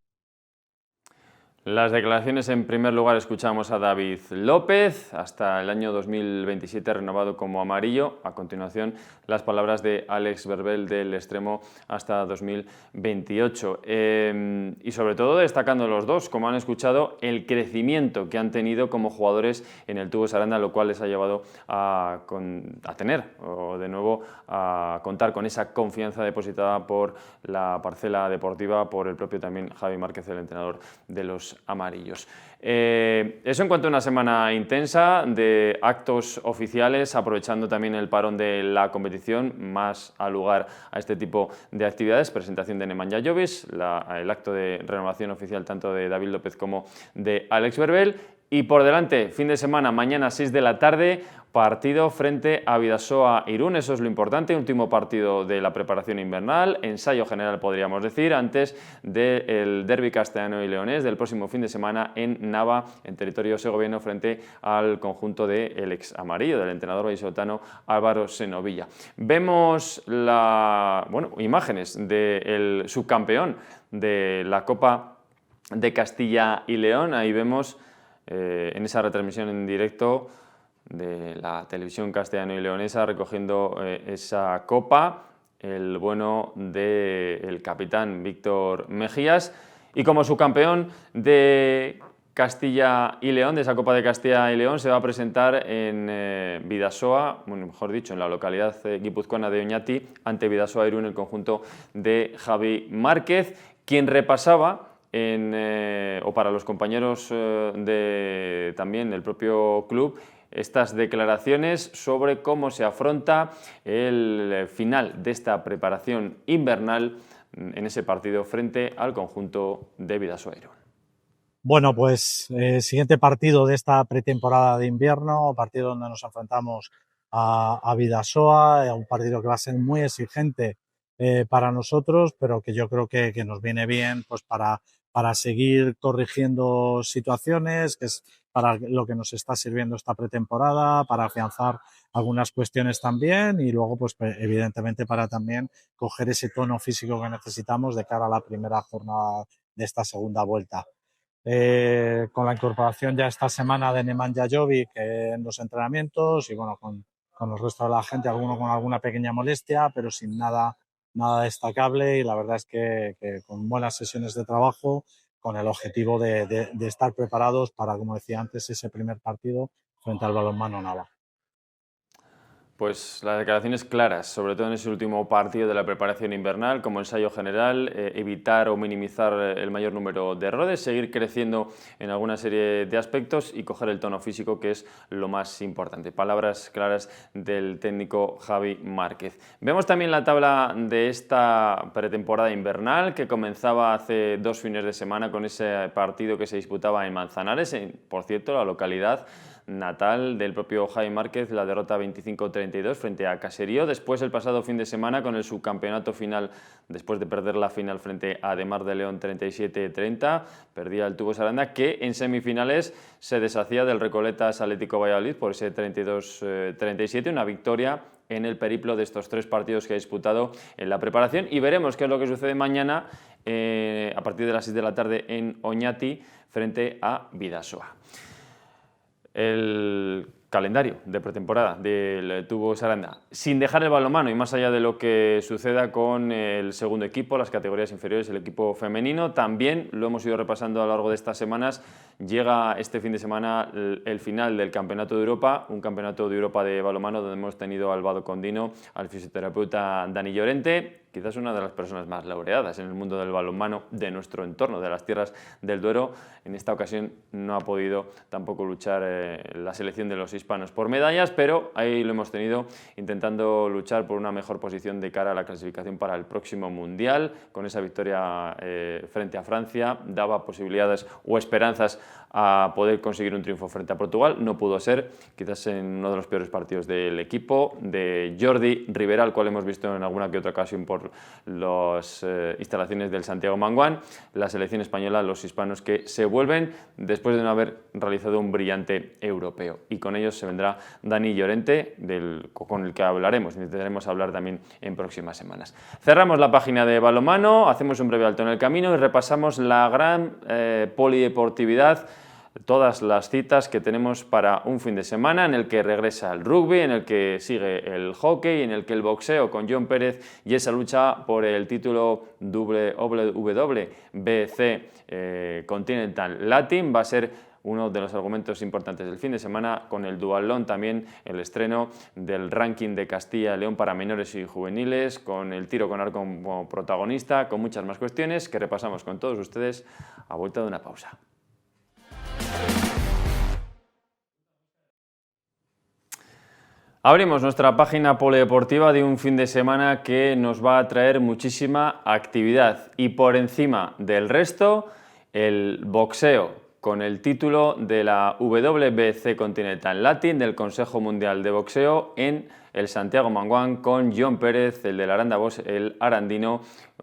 Las declaraciones, en primer lugar, escuchamos a David López, hasta el año 2027 renovado como amarillo. A continuación, las palabras de Alex Verbel del extremo hasta 2028. Y sobre todo destacando los dos, como han escuchado, el crecimiento que han tenido como jugadores en el Tubos Aranda, lo cual les ha llevado a tener, o de nuevo, a contar con esa confianza depositada por la parcela deportiva, por el propio también Javi Márquez, el entrenador de los amarillos. Eso en cuanto a una semana intensa de actos oficiales, aprovechando también el parón de la competición, más al lugar a este tipo de actividades, presentación de Nemanja Jovic, el acto de renovación oficial tanto de David López como de Alex Verbel. Y por delante, fin de semana, mañana 6 de la tarde, partido frente a Bidasoa Irún, eso es lo importante, último partido de la preparación invernal, ensayo general podríamos decir, antes del derbi castellano y leonés del próximo fin de semana en Nava, en territorio segoviano, frente al conjunto del ex amarillo, del entrenador vallisoletano Álvaro Senovilla. Vemos imágenes del subcampeón de la Copa de Castilla y León, ahí vemos en esa retransmisión en directo de la televisión castellano y leonesa recogiendo esa copa, el bueno del capitán Víctor Mejías, y como subcampeón de Castilla y León, de esa Copa de Castilla y León, se va a presentar en Bidasoa, mejor dicho, en la localidad guipuzcoana de Oñati, ante Bidasoa Irún, el conjunto de Javi Márquez, quien repasaba o para los compañeros también del propio club, estas declaraciones sobre cómo se afronta el final de esta preparación invernal en ese partido frente al conjunto de Bidasoa Irún. Bueno, pues siguiente partido de esta pretemporada de invierno, partido donde nos enfrentamos a Bidasoa, un partido que va a ser muy exigente para nosotros, pero que yo creo que nos viene bien pues para seguir corrigiendo situaciones, que es para lo que nos está sirviendo esta pretemporada, para afianzar algunas cuestiones también y luego pues evidentemente para también coger ese tono físico que necesitamos de cara a la primera jornada de esta segunda vuelta. Con la incorporación ya esta semana de Nemanja Jovic en los entrenamientos y bueno, con el resto de la gente, alguno con alguna pequeña molestia, pero sin nada destacable, y la verdad es que con buenas sesiones de trabajo, con el objetivo de estar preparados para, como decía antes, ese primer partido frente al balonmano Nava. Pues las declaraciones claras, sobre todo en ese último partido de la preparación invernal, como ensayo general, evitar o minimizar el mayor número de errores, seguir creciendo en alguna serie de aspectos y coger el tono físico, que es lo más importante. Palabras claras del técnico Javi Márquez. Vemos también la tabla de esta pretemporada invernal, que comenzaba hace 2 fines de semana con ese partido que se disputaba en Manzanares, por cierto, la localidad natal del propio Javi Márquez, la derrota 25-32 frente a Caserío. Después, el pasado fin de semana, con el subcampeonato final, después de perder la final frente a Ademar de León 37-30, perdía el Tubos Aranda, que en semifinales se deshacía del Recoletas Atlético Valladolid por ese 32-37, una victoria en el periplo de estos 3 partidos que ha disputado en la preparación. Y veremos qué es lo que sucede mañana a partir de las 6 de la tarde en Oñati frente a Bidasoa. El calendario de pretemporada del Tubos Aranda, sin dejar el balonmano y más allá de lo que suceda con el segundo equipo, las categorías inferiores, el equipo femenino, también lo hemos ido repasando a lo largo de estas semanas. Llega este fin de semana el final del Campeonato de Europa, un Campeonato de Europa de balonmano donde hemos tenido al Vado Condino, al fisioterapeuta Dani Llorente, quizás una de las personas más laureadas en el mundo del balonmano de nuestro entorno, de las tierras del Duero. En esta ocasión no ha podido tampoco luchar la selección de los hispanos por medallas, pero ahí lo hemos tenido intentando luchar por una mejor posición de cara a la clasificación para el próximo Mundial. Con esa victoria frente a Francia daba posibilidades o esperanzas a poder conseguir un triunfo frente a Portugal. No pudo ser, quizás en uno de los peores partidos del equipo, de Jordi Rivera, al cual hemos visto en alguna que otra ocasión por las instalaciones del Santiago Manguán. La selección española, los hispanos que se vuelven después de no haber realizado un brillante europeo. Y con ellos se vendrá Dani Llorente, con el que hablaremos, intentaremos hablar también en próximas semanas. Cerramos la página de balonmano, hacemos un breve alto en el camino y repasamos la gran polideportividad, todas las citas que tenemos para un fin de semana en el que regresa el rugby, en el que sigue el hockey, en el que el boxeo con John Pérez y esa lucha por el título WBC Continental Latin va a ser uno de los argumentos importantes del fin de semana, con el duatlón también, el estreno del ranking de Castilla y León para menores y juveniles, con el tiro con arco como protagonista, con muchas más cuestiones que repasamos con todos ustedes a vuelta de una pausa. Abrimos nuestra página polideportiva de un fin de semana que nos va a traer muchísima actividad y por encima del resto el boxeo con el título de la WBC Continental Latin del Consejo Mundial de Boxeo en el Santiago Manguán, con John Pérez, el del Aranda Box, el arandino,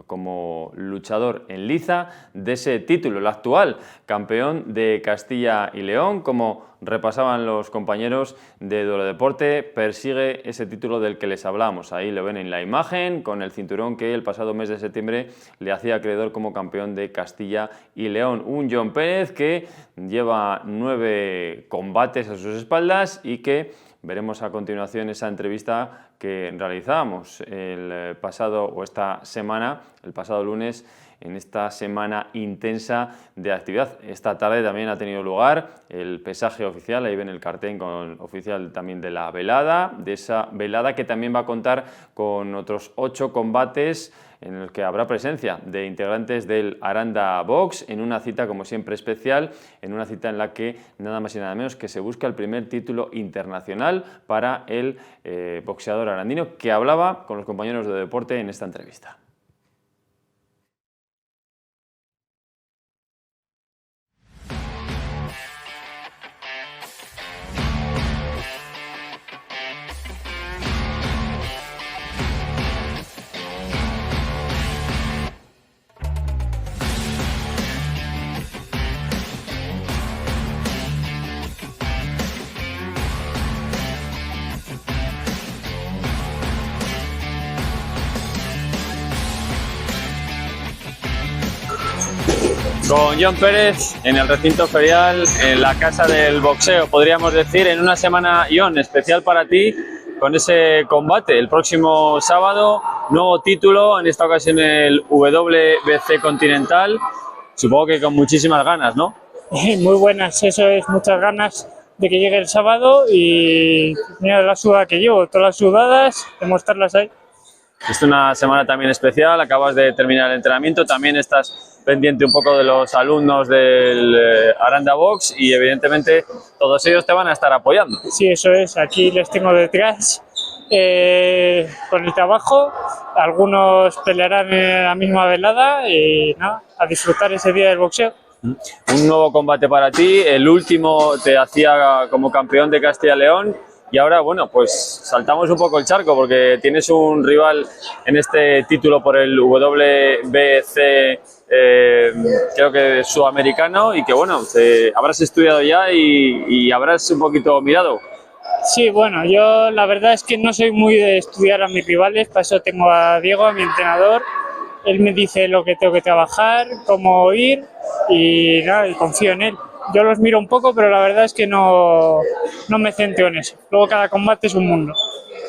como luchador en liza de ese título, el actual campeón de Castilla y León. Como repasaban los compañeros de Duelo Deporte, persigue ese título del que les hablamos. Ahí lo ven en la imagen, con el cinturón que el pasado mes de septiembre le hacía acreedor como campeón de Castilla y León. Un John Pérez que lleva 9 combates a sus espaldas y que veremos a continuación esa entrevista que realizábamos el pasado lunes, en esta semana intensa de actividad. Esta tarde también ha tenido lugar el pesaje oficial, ahí ven el cartel oficial también de la velada, de esa velada que también va a contar con otros 8 combates en el que habrá presencia de integrantes del Aranda Box, en una cita como siempre especial, en una cita en la que nada más y nada menos que se busca el primer título internacional para el boxeador arandino, que hablaba con los compañeros de deporte en esta entrevista. Con John Pérez en el recinto ferial, en la casa del boxeo, podríamos decir, en una semana, John, especial para ti, con ese combate el próximo sábado, nuevo título, en esta ocasión el WBC Continental, supongo que con muchísimas ganas, ¿no? Muy buenas, eso es, muchas ganas de que llegue el sábado y mira la sudada que llevo, todas las sudadas, demostrarlas ahí. Es una semana también especial, acabas de terminar el entrenamiento, también estás pendiente un poco de los alumnos del Aranda Box y evidentemente todos ellos te van a estar apoyando. Sí, eso es, aquí les tengo detrás con el trabajo, algunos pelearán en la misma velada y nada, a disfrutar ese día del boxeo. Un nuevo combate para ti, el último te hacía como campeón de Castilla y León y ahora, bueno, pues saltamos un poco el charco porque tienes un rival en este título por el WBC, creo que sudamericano, y que bueno, habrás estudiado ya y habrás un poquito mirado. Sí, bueno, yo la verdad es que no soy muy de estudiar a mis rivales, para eso tengo a Diego, a mi entrenador. Él me dice lo que tengo que trabajar, cómo ir y nada, y confío en él. Yo los miro un poco, pero la verdad es que no me centro en eso. Luego cada combate es un mundo.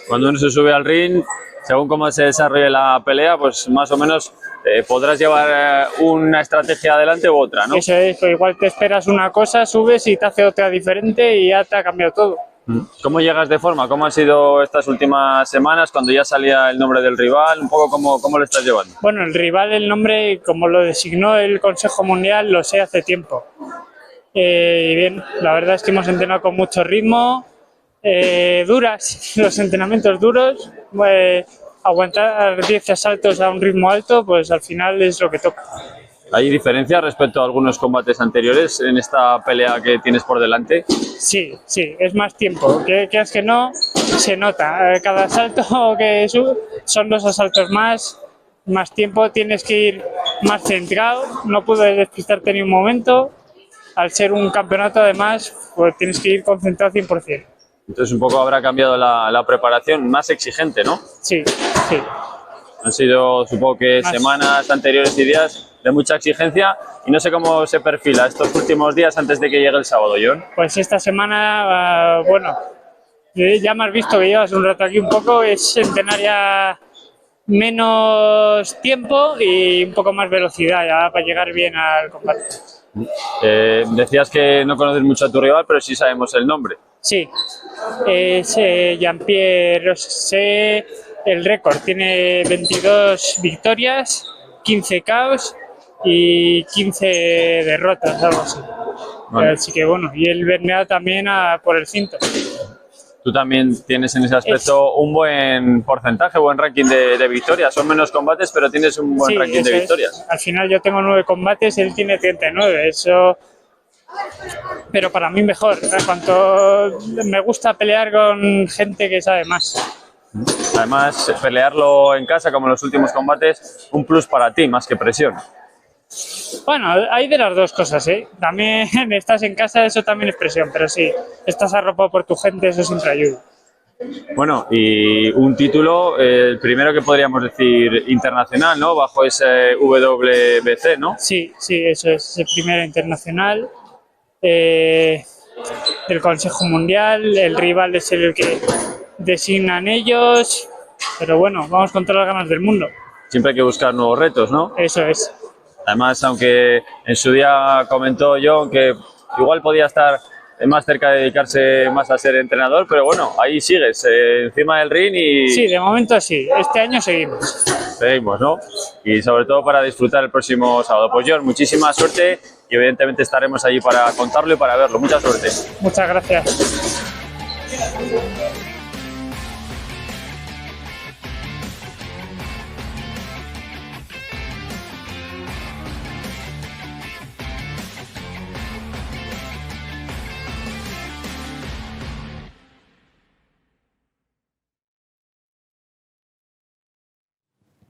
Cuando uno se sube al ring, según cómo se desarrolle la pelea, pues más o menos podrás llevar una estrategia adelante u otra, ¿no? Eso es, pues igual te esperas una cosa, subes y te hace otra diferente y ya te ha cambiado todo. ¿Cómo llegas de forma? ¿Cómo han sido estas últimas semanas cuando ya salía el nombre del rival? Un poco cómo lo estás llevando. Bueno, el rival, el nombre, como lo designó el Consejo Mundial, lo sé hace tiempo. Y bien, la verdad es que hemos entrenado con mucho ritmo, los entrenamientos duros, aguantar 10 asaltos a un ritmo alto, pues al final es lo que toca. ¿Hay diferencia respecto a algunos combates anteriores en esta pelea que tienes por delante? Sí, es más tiempo. Que no, se nota. Cada asalto que son 2 asaltos más tiempo, tienes que ir más centrado, no puedes despistarte ni un momento. Al ser un campeonato, además, pues tienes que ir concentrado 100%. Entonces un poco habrá cambiado la preparación, más exigente, ¿no? Sí. Han sido, supongo que semanas anteriores y días de mucha exigencia y no sé cómo se perfila estos últimos días antes de que llegue el sábado, John. Pues esta semana, bueno, ya me has visto que llevas un rato aquí un poco, es entrenar ya menos tiempo y un poco más velocidad ya para llegar bien al combate. Decías que no conoces mucho a tu rival, pero sí sabemos el nombre. Sí, es Jean-Pierre Rossé, el récord, tiene 22 victorias, 15 KOs y 15 derrotas, algo así. Vale. Así que bueno, y él venía también por el cinto. Tú también tienes en ese aspecto un buen porcentaje, buen ranking de victorias. Son menos combates, pero tienes un buen ranking de victorias. Al final yo tengo 9 combates, él tiene 39. Eso, pero para mí mejor. Cuanto me gusta pelear con gente que sabe más. Además, pelearlo en casa, como en los últimos combates, un plus para ti, más que presión. Bueno, hay de las dos cosas, ¿eh? También estás en casa, eso también es presión, pero sí, estás arropado por tu gente, eso siempre ayuda. Bueno, y un título, el primero que podríamos decir internacional, ¿no? Bajo ese WBC, ¿no? Sí, eso es el primero internacional del Consejo Mundial, el rival es el que designan ellos, pero bueno, vamos con todas las ganas del mundo. Siempre hay que buscar nuevos retos, ¿no? Eso es. Además, aunque en su día comentó John que igual podía estar más cerca de dedicarse más a ser entrenador, pero bueno, ahí sigues, encima del ring y... Sí, de momento sí, este año seguimos. Seguimos, ¿no? Y sobre todo para disfrutar el próximo sábado. Pues John, muchísima suerte y evidentemente estaremos allí para contarlo y para verlo. Mucha suerte. Muchas gracias.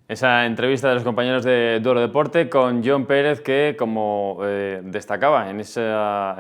Esa entrevista de los compañeros de Duero Deporte con John Pérez que, como destacaba en esa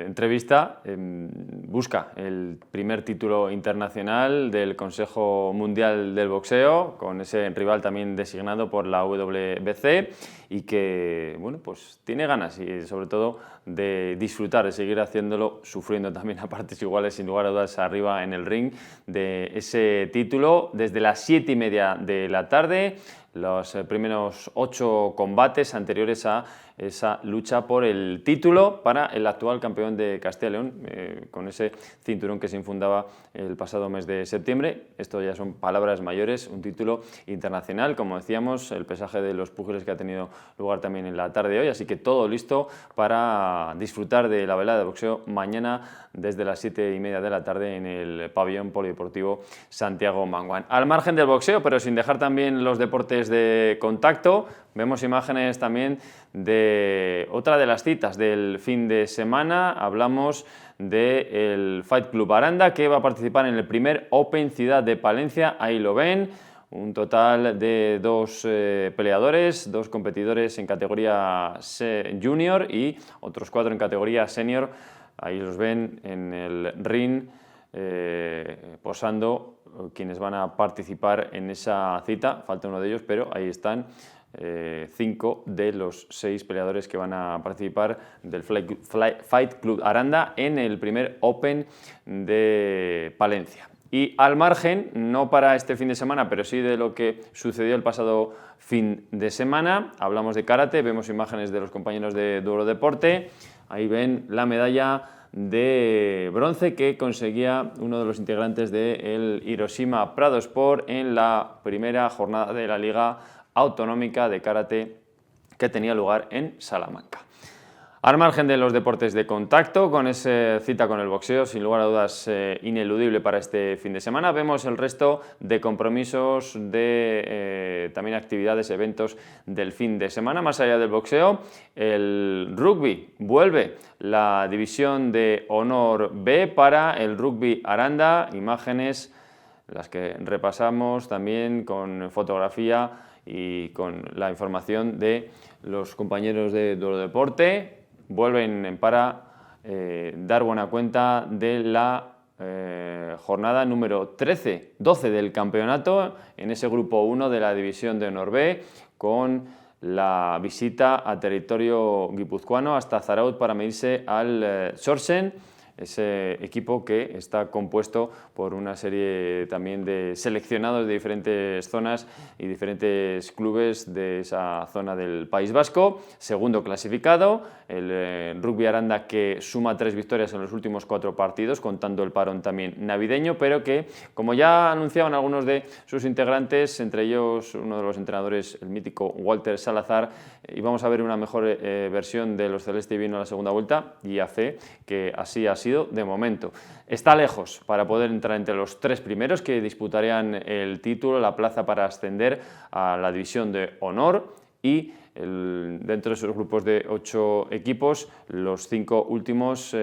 entrevista, busca el primer título internacional del Consejo Mundial del Boxeo, con ese rival también designado por la WBC y que, bueno, pues tiene ganas y sobre todo de disfrutar, de seguir haciéndolo, sufriendo también a partes iguales, sin lugar a dudas, arriba en el ring de ese título desde las 7:30 de la tarde los primeros 8 combates anteriores a esa lucha por el título para el actual campeón de Castilla y León, con ese cinturón que se infundaba el pasado mes de septiembre. Esto ya son palabras mayores, un título internacional, como decíamos, el pesaje de los púgiles que ha tenido lugar también en la tarde de hoy, así que todo listo para disfrutar de la velada de boxeo mañana desde las 7:30 de la tarde en el pabellón polideportivo Santiago Manguán. Al margen del boxeo, pero sin dejar también los deportes de contacto, vemos imágenes también de otra de las citas del fin de semana. Hablamos del Fight Club Aranda, que va a participar en el primer Open Ciudad de Palencia. Ahí lo ven, un total de 2 peleadores, 2 competidores en categoría junior y otros 4 en categoría senior. Ahí los ven en el ring posando quienes van a participar en esa cita. Falta uno de ellos, pero ahí están 5 de los 6 peleadores que van a participar del Fight Club Aranda en el primer Open de Palencia. Y al margen, no para este fin de semana, pero sí de lo que sucedió el pasado fin de semana, hablamos de karate, vemos imágenes de los compañeros de Duoro Deporte. Ahí ven la medalla de bronce que conseguía uno de los integrantes del Hiroshima Prado Sport en la primera jornada de la Liga Autonómica de Karate que tenía lugar en Salamanca. Al margen de los deportes de contacto, con esa cita con el boxeo, sin lugar a dudas ineludible para este fin de semana, vemos el resto de compromisos, de también actividades, eventos del fin de semana. Más allá del boxeo, el rugby vuelve, la división de honor B para el rugby Aranda, imágenes las que repasamos también con fotografía y con la información de los compañeros de Duoro Deporte. Vuelven para dar buena cuenta de la jornada número 12 del campeonato en ese grupo 1 de la división de honor B, con la visita a territorio guipuzcoano hasta Zarautz para medirse al Sorsen, ese equipo que está compuesto por una serie también de seleccionados de diferentes zonas y diferentes clubes de esa zona del País Vasco. Segundo clasificado, el Rugby Aranda, que suma 3 victorias en los últimos 4 partidos, contando el parón también navideño, pero que, como ya anunciaban algunos de sus integrantes, entre ellos uno de los entrenadores, el mítico Walter Salazar, íbamos a ver una mejor versión de los celeste y vino a la segunda vuelta, y a fe que así ha sido de momento. Está lejos para poder entrar entre los 3 primeros que disputarían el título, la plaza para ascender a la división de honor, y dentro de esos grupos de 8 equipos, los 5 últimos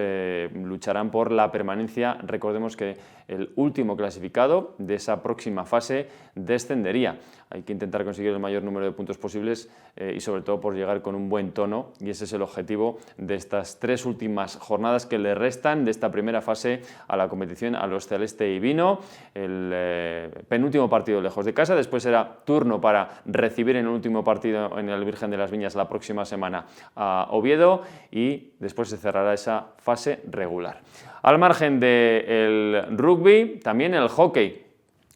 lucharán por la permanencia. Recordemos que el último clasificado de esa próxima fase descendería. Hay que intentar conseguir el mayor número de puntos posibles y sobre todo por llegar con un buen tono, y ese es el objetivo de estas 3 últimas jornadas que le restan de esta primera fase a la competición a los celeste y vino. El penúltimo partido lejos de casa, después será turno para recibir en el último partido en el Virgen de las Viñas la próxima semana a Oviedo, y después se cerrará esa fase regular. Al margen del rugby, también el hockey.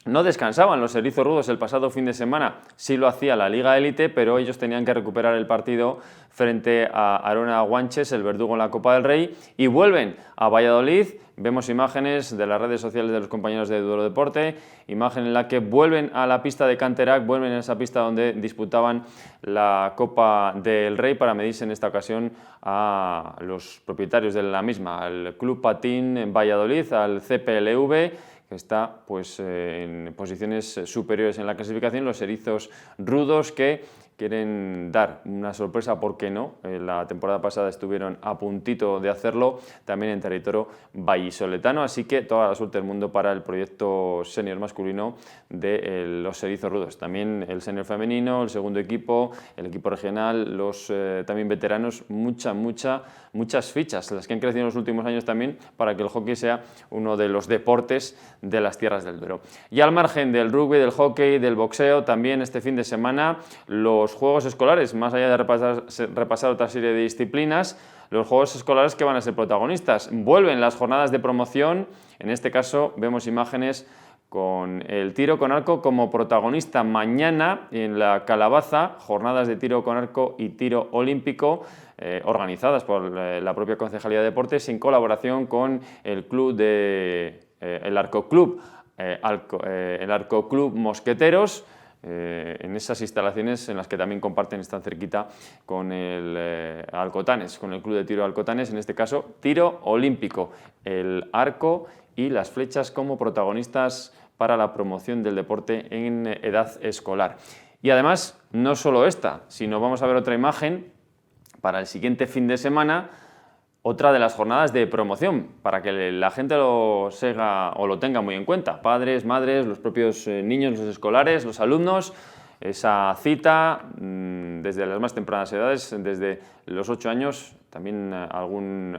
No descansaban los erizorrudos el pasado fin de semana, sí lo hacía la Liga Élite, pero ellos tenían que recuperar el partido frente a Arona Guanches, el verdugo en la Copa del Rey, y vuelven a Valladolid. Vemos imágenes de las redes sociales de los compañeros de Duoro Deporte, imagen en la que vuelven a la pista de Canterac, vuelven a esa pista donde disputaban la Copa del Rey para medirse en esta ocasión a los propietarios de la misma, al Club Patín en Valladolid, al CPLV, que está pues, en posiciones superiores en la clasificación, los erizos rudos que quieren dar una sorpresa, ¿por qué no? La temporada pasada estuvieron a puntito de hacerlo, también en territorio vallisoletano, así que toda la suerte del mundo para el proyecto senior masculino de los erizos rudos. También el senior femenino, el segundo equipo, el equipo regional, los también veteranos, muchas fichas, las que han crecido en los últimos años también, para que el hockey sea uno de los deportes de las tierras del Duero. Y al margen del rugby, del hockey, del boxeo, también este fin de semana los Juegos Escolares, más allá de repasar otra serie de disciplinas, los Juegos Escolares que van a ser protagonistas. Vuelven las jornadas de promoción, en este caso vemos imágenes con el tiro con arco como protagonista mañana en la Calabaza, jornadas de tiro con arco y tiro olímpico organizadas por la propia Concejalía de Deportes en colaboración con el club el Arco Club Mosqueteros, en esas instalaciones en las que también comparten, están cerquita con el Alcotanes, con el Club de Tiro Alcotanes, en este caso tiro olímpico, el arco y las flechas como protagonistas para la promoción del deporte en edad escolar. Y además, no solo esta, sino vamos a ver otra imagen para el siguiente fin de semana, otra de las jornadas de promoción, para que la gente lo siga o lo tenga muy en cuenta, padres, madres, los propios niños, los escolares, los alumnos, esa cita desde las más tempranas edades, desde los 8 años, también algún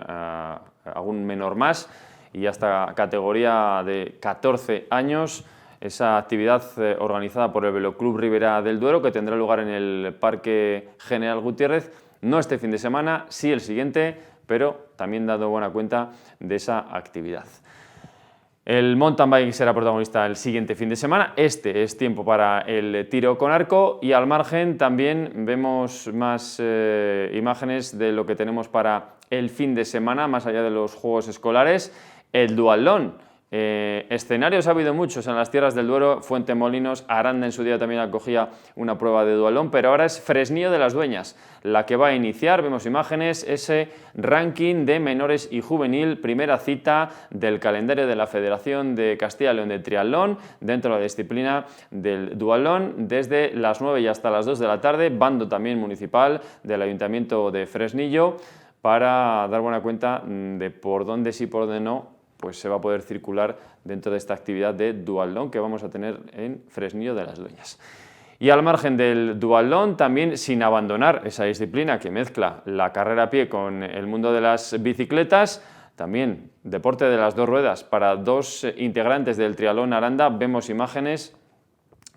menor más, y hasta categoría de 14 años, esa actividad organizada por el Veloclub Ribera del Duero, que tendrá lugar en el Parque General Gutiérrez, no este fin de semana, sí el siguiente, pero también dando buena cuenta de esa actividad. El mountain bike será protagonista el siguiente fin de semana, este es tiempo para el tiro con arco y al margen también vemos más imágenes de lo que tenemos para el fin de semana, más allá de los juegos escolares, el duatlón. Escenarios ha habido muchos en las tierras del Duero, Fuentemolinos, Aranda en su día también acogía una prueba de duatlón, pero ahora es Fresnío de las Dueñas la que va a iniciar, vemos imágenes, ese ranking de menores y juvenil, primera cita del calendario de la Federación de Castilla y León de Triatlón, dentro de la disciplina del duatlón, desde las 9 y hasta las 2 de la tarde, bando también municipal del Ayuntamiento de Fresnillo, para dar buena cuenta de por dónde sí, por dónde no, pues se va a poder circular dentro de esta actividad de duatlón que vamos a tener en Fresnillo de las Dueñas. Y al margen del duatlón, también sin abandonar esa disciplina que mezcla la carrera a pie con el mundo de las bicicletas, también deporte de las dos ruedas para dos integrantes del Triatlón Aranda, vemos imágenes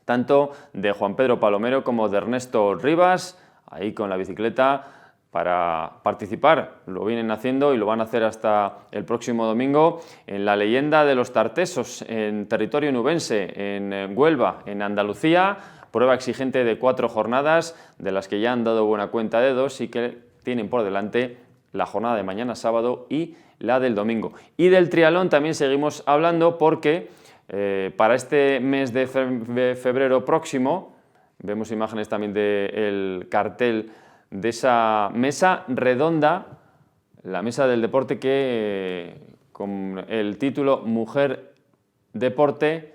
tanto de Juan Pedro Palomero como de Ernesto Rivas, ahí con la bicicleta, para participar, lo vienen haciendo y lo van a hacer hasta el próximo domingo en la Leyenda de los Tartesos, en territorio nubense, en Huelva, en Andalucía, prueba exigente de 4 jornadas, de las que ya han dado buena cuenta de 2 y que tienen por delante la jornada de mañana sábado y la del domingo. Y del triatlón también seguimos hablando porque para este mes de febrero próximo, vemos imágenes también del cartel de esa mesa redonda, la mesa del deporte que con el título Mujer Deporte,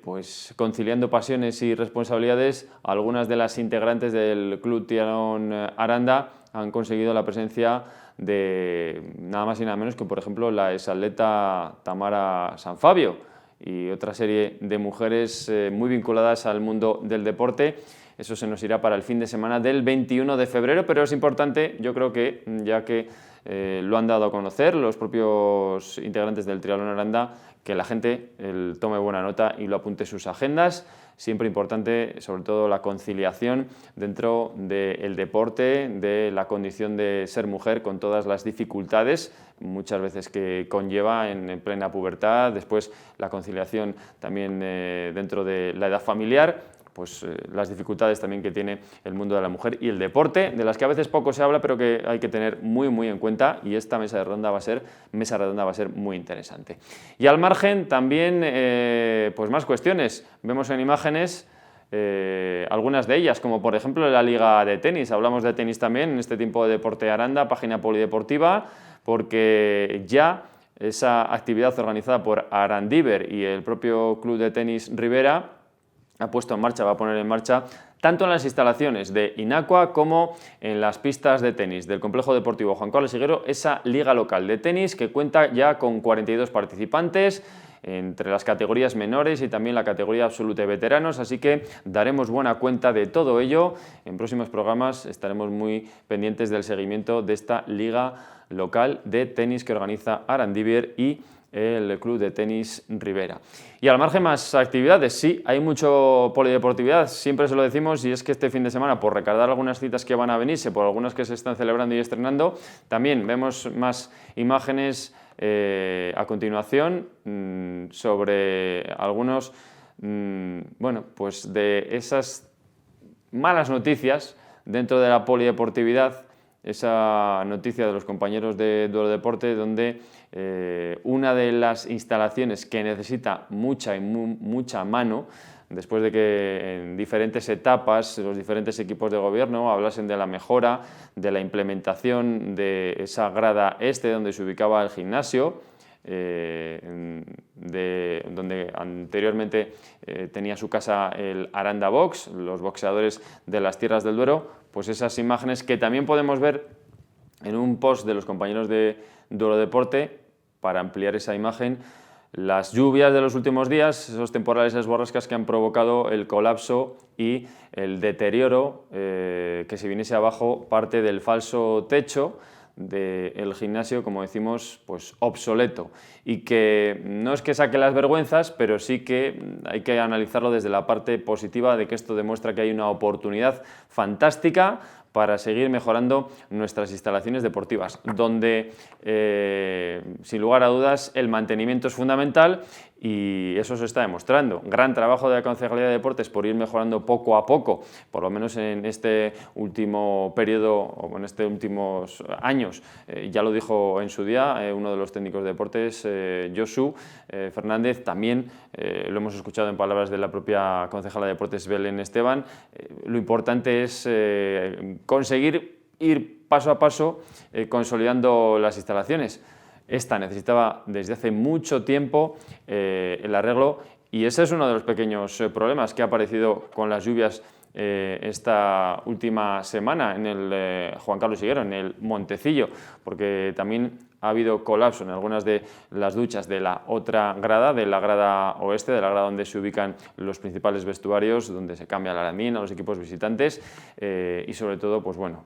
pues conciliando pasiones y responsabilidades, algunas de las integrantes del Club Triatlón Aranda han conseguido la presencia de nada más y nada menos que, por ejemplo, la exatleta Tamara Sanfabio y otra serie de mujeres muy vinculadas al mundo del deporte. Eso se nos irá para el fin de semana del 21 de febrero, pero es importante, yo creo que, ya que lo han dado a conocer los propios integrantes del Triatlón Aranda, que la gente tome buena nota y lo apunte en sus agendas. Siempre importante, sobre todo, la conciliación dentro del deporte, de la condición de ser mujer, con todas las dificultades, muchas veces que conlleva en plena pubertad, después la conciliación también dentro de la edad familiar, pues las dificultades también que tiene el mundo de la mujer y el deporte, de las que a veces poco se habla, pero que hay que tener muy en cuenta, y esta mesa redonda va a ser muy interesante. Y al margen también pues más cuestiones. Vemos en imágenes algunas de ellas, como por ejemplo la Liga de Tenis. Hablamos de tenis también en este tiempo de Deporte Aranda, página polideportiva, porque ya esa actividad organizada por Arandiver y el propio Club de Tenis Ribera ha puesto en marcha, va a poner en marcha, tanto en las instalaciones de Inacua como en las pistas de tenis del Complejo Deportivo Juan Carlos Higuero, esa liga local de tenis que cuenta ya con 42 participantes entre las categorías menores y también la categoría absoluta de veteranos, así que daremos buena cuenta de todo ello. En próximos programas estaremos muy pendientes del seguimiento de esta liga local de tenis que organiza Arandiver y el Club de Tenis Ribera. Y al margen más actividades, sí, hay mucho polideportividad, siempre se lo decimos, y es que este fin de semana, por recordar algunas citas que van a venirse, por algunas que se están celebrando y estrenando, también vemos más imágenes a continuación sobre algunos pues de esas malas noticias dentro de la polideportividad, esa noticia de los compañeros de Duelo Deporte, donde una de las instalaciones que necesita mucha mano, después de que en diferentes etapas los diferentes equipos de gobierno hablasen de la mejora, de la implementación de esa grada este donde se ubicaba el gimnasio, donde anteriormente tenía su casa el Aranda Box, los boxeadores de las Tierras del Duero, pues esas imágenes que también podemos ver en un post de los compañeros de Duelo Deporte. Para ampliar esa imagen, las lluvias de los últimos días, esos temporales, esas borrascas que han provocado el colapso y el deterioro, que se viniese abajo parte del falso techo del gimnasio, como decimos, pues obsoleto, y que no es que saque las vergüenzas, pero sí que hay que analizarlo desde la parte positiva de que esto demuestra que hay una oportunidad fantástica para seguir mejorando nuestras instalaciones deportivas, donde sin lugar a dudas el mantenimiento es fundamental y eso se está demostrando. Gran trabajo de la Concejalía de Deportes por ir mejorando poco a poco, por lo menos en este último periodo o en estos últimos años. Ya lo dijo en su día uno de los técnicos de deportes, Josu Fernández, también lo hemos escuchado en palabras de la propia concejala de deportes, Belén Esteban. Lo importante es conseguir ir paso a paso consolidando las instalaciones. Esta necesitaba desde hace mucho tiempo el arreglo y ese es uno de los pequeños problemas que ha aparecido con las lluvias esta última semana en el Juan Carlos Higuero, en el Montecillo, porque también ha habido colapso en algunas de las duchas de la otra grada, de la grada oeste, de la grada donde se ubican los principales vestuarios, donde se cambia la landina a los equipos visitantes y sobre todo, pues bueno,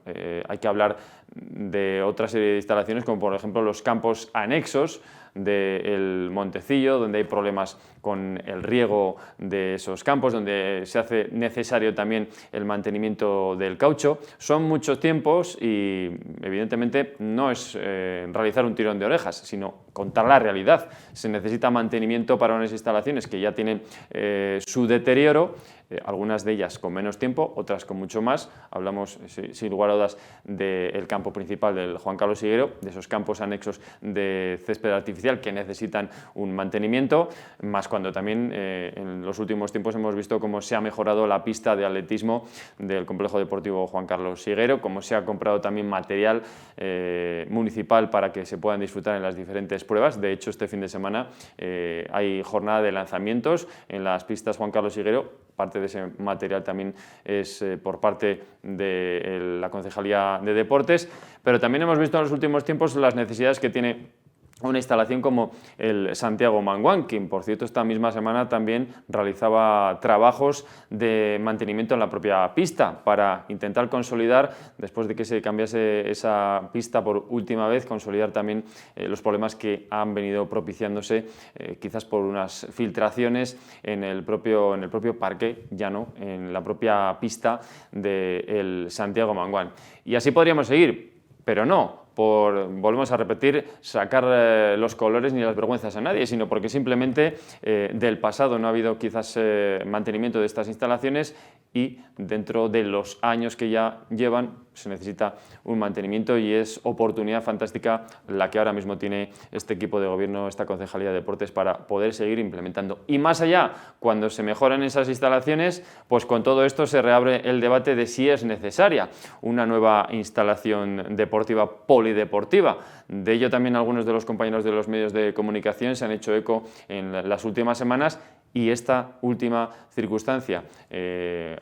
hay que hablar de otra serie de instalaciones como por ejemplo los campos anexos del Montecillo, donde hay problemas con el riego de esos campos, donde se hace necesario también el mantenimiento del caucho. Son muchos tiempos y evidentemente no es realizar un tirón de orejas, sino contar la realidad. Se necesita mantenimiento para unas instalaciones que ya tienen su deterioro, algunas de ellas con menos tiempo, otras con mucho más. Hablamos sin lugar a dudas del campo principal del Juan Carlos Higuero, de esos campos anexos de césped artificial que necesitan un mantenimiento, más cuando también en los últimos tiempos hemos visto cómo se ha mejorado la pista de atletismo del Complejo Deportivo Juan Carlos Higuero, cómo se ha comprado también material municipal para que se puedan disfrutar en las diferentes pruebas. De hecho, este fin de semana hay jornada de lanzamientos en las pistas Juan Carlos Higuero. Parte de ese material también es por parte de la Concejalía de Deportes, pero también hemos visto en los últimos tiempos las necesidades que tiene una instalación como el Santiago Manguán, que por cierto esta misma semana también realizaba trabajos de mantenimiento en la propia pista para intentar consolidar, después de que se cambiase esa pista por última vez, consolidar también los problemas que han venido propiciándose quizás por unas filtraciones en el propio parque llano, en la propia pista del Santiago Manguán. Y así podríamos seguir, pero no volvemos a repetir, sacar los colores ni las vergüenzas a nadie, sino porque simplemente del pasado no ha habido quizás mantenimiento de estas instalaciones y dentro de los años que ya llevan se necesita un mantenimiento y es oportunidad fantástica la que ahora mismo tiene este equipo de gobierno, esta Concejalía de Deportes, para poder seguir implementando. Y más allá, cuando se mejoran esas instalaciones, pues con todo esto se reabre el debate de si es necesaria una nueva instalación deportiva polideportiva. De ello también algunos de los compañeros de los medios de comunicación se han hecho eco en las últimas semanas y esta última circunstancia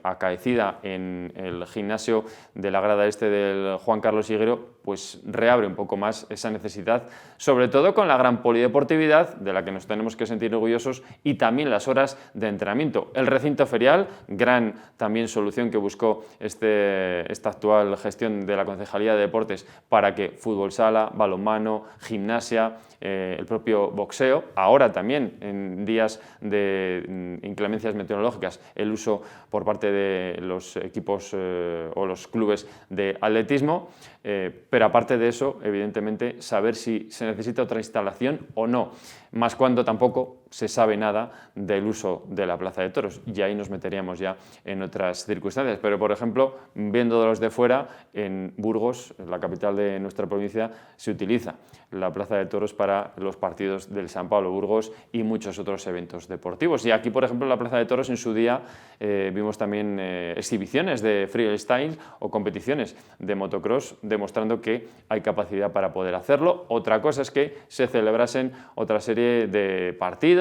acaecida en el gimnasio de la grada este del Juan Carlos Higuero pues reabre un poco más esa necesidad, sobre todo con la gran polideportividad de la que nos tenemos que sentir orgullosos y también las horas de entrenamiento. El recinto ferial, gran también solución que buscó esta actual gestión de la Concejalía de Deportes para que fútbol sala, balonmano, gimnasia, el propio boxeo, ahora también en días de de inclemencias meteorológicas, el uso por parte de los equipos o los clubes de atletismo, pero aparte de eso, evidentemente, saber si se necesita otra instalación o no, más cuando tampoco se sabe nada del uso de la Plaza de Toros, y ahí nos meteríamos ya en otras circunstancias. Pero, por ejemplo, viéndolos de fuera, en Burgos, la capital de nuestra provincia, se utiliza la Plaza de Toros para los partidos del San Pablo Burgos y muchos otros eventos deportivos. Y aquí, por ejemplo, en la Plaza de Toros, en su día, vimos también exhibiciones de freestyle o competiciones de motocross, demostrando que hay capacidad para poder hacerlo. Otra cosa es que se celebrasen otra serie de partidos,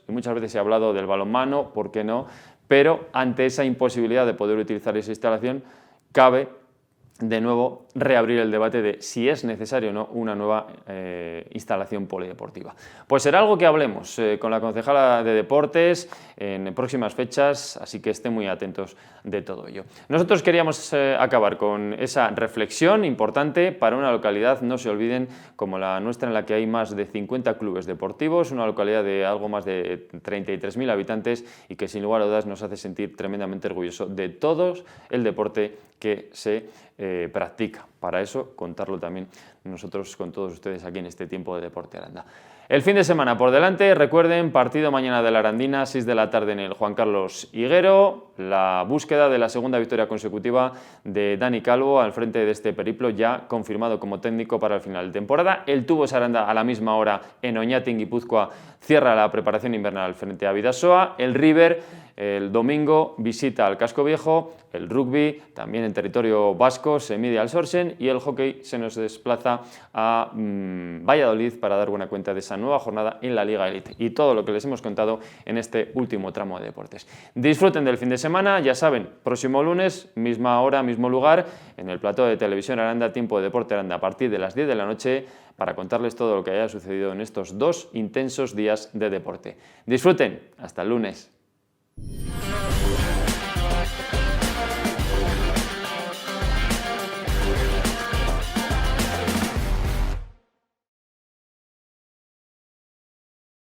y muchas veces se ha hablado del balonmano, ¿por qué no? Pero ante esa imposibilidad de poder utilizar esa instalación, cabe de nuevo reabrir el debate de si es necesario o no una nueva instalación polideportiva. Pues será algo que hablemos con la concejala de Deportes en próximas fechas, así que estén muy atentos de todo ello. Nosotros queríamos acabar con esa reflexión importante para una localidad, no se olviden, como la nuestra, en la que hay más de 50 clubes deportivos, una localidad de algo más de 33.000 habitantes y que sin lugar a dudas nos hace sentir tremendamente orgullosos de todo el deporte que se practica. Para eso, contarlo también nosotros con todos ustedes aquí en este tiempo de Deporte Aranda. El fin de semana por delante, recuerden, partido mañana de la Arandina, 6 de la tarde en el Juan Carlos Higuero, la búsqueda de la segunda victoria consecutiva de Dani Calvo al frente de este periplo, ya confirmado como técnico para el final de temporada. El Tubos Aranda a la misma hora en Oñati, en Guipúzcoa, cierra la preparación invernal frente a Bidasoa. El River el domingo visita al Casco Viejo, el rugby también en territorio vasco se mide al Sorsen y el hockey se nos desplaza a Valladolid para dar buena cuenta de esa nueva jornada en la Liga Elite y todo lo que les hemos contado en este último tramo de deportes. Disfruten del fin de semana, ya saben, próximo lunes, misma hora, mismo lugar, en el plató de Televisión Aranda, Tiempo de Deporte Aranda, a partir de las 10 de la noche, para contarles todo lo que haya sucedido en estos 2 intensos días de deporte. Disfruten, hasta el lunes.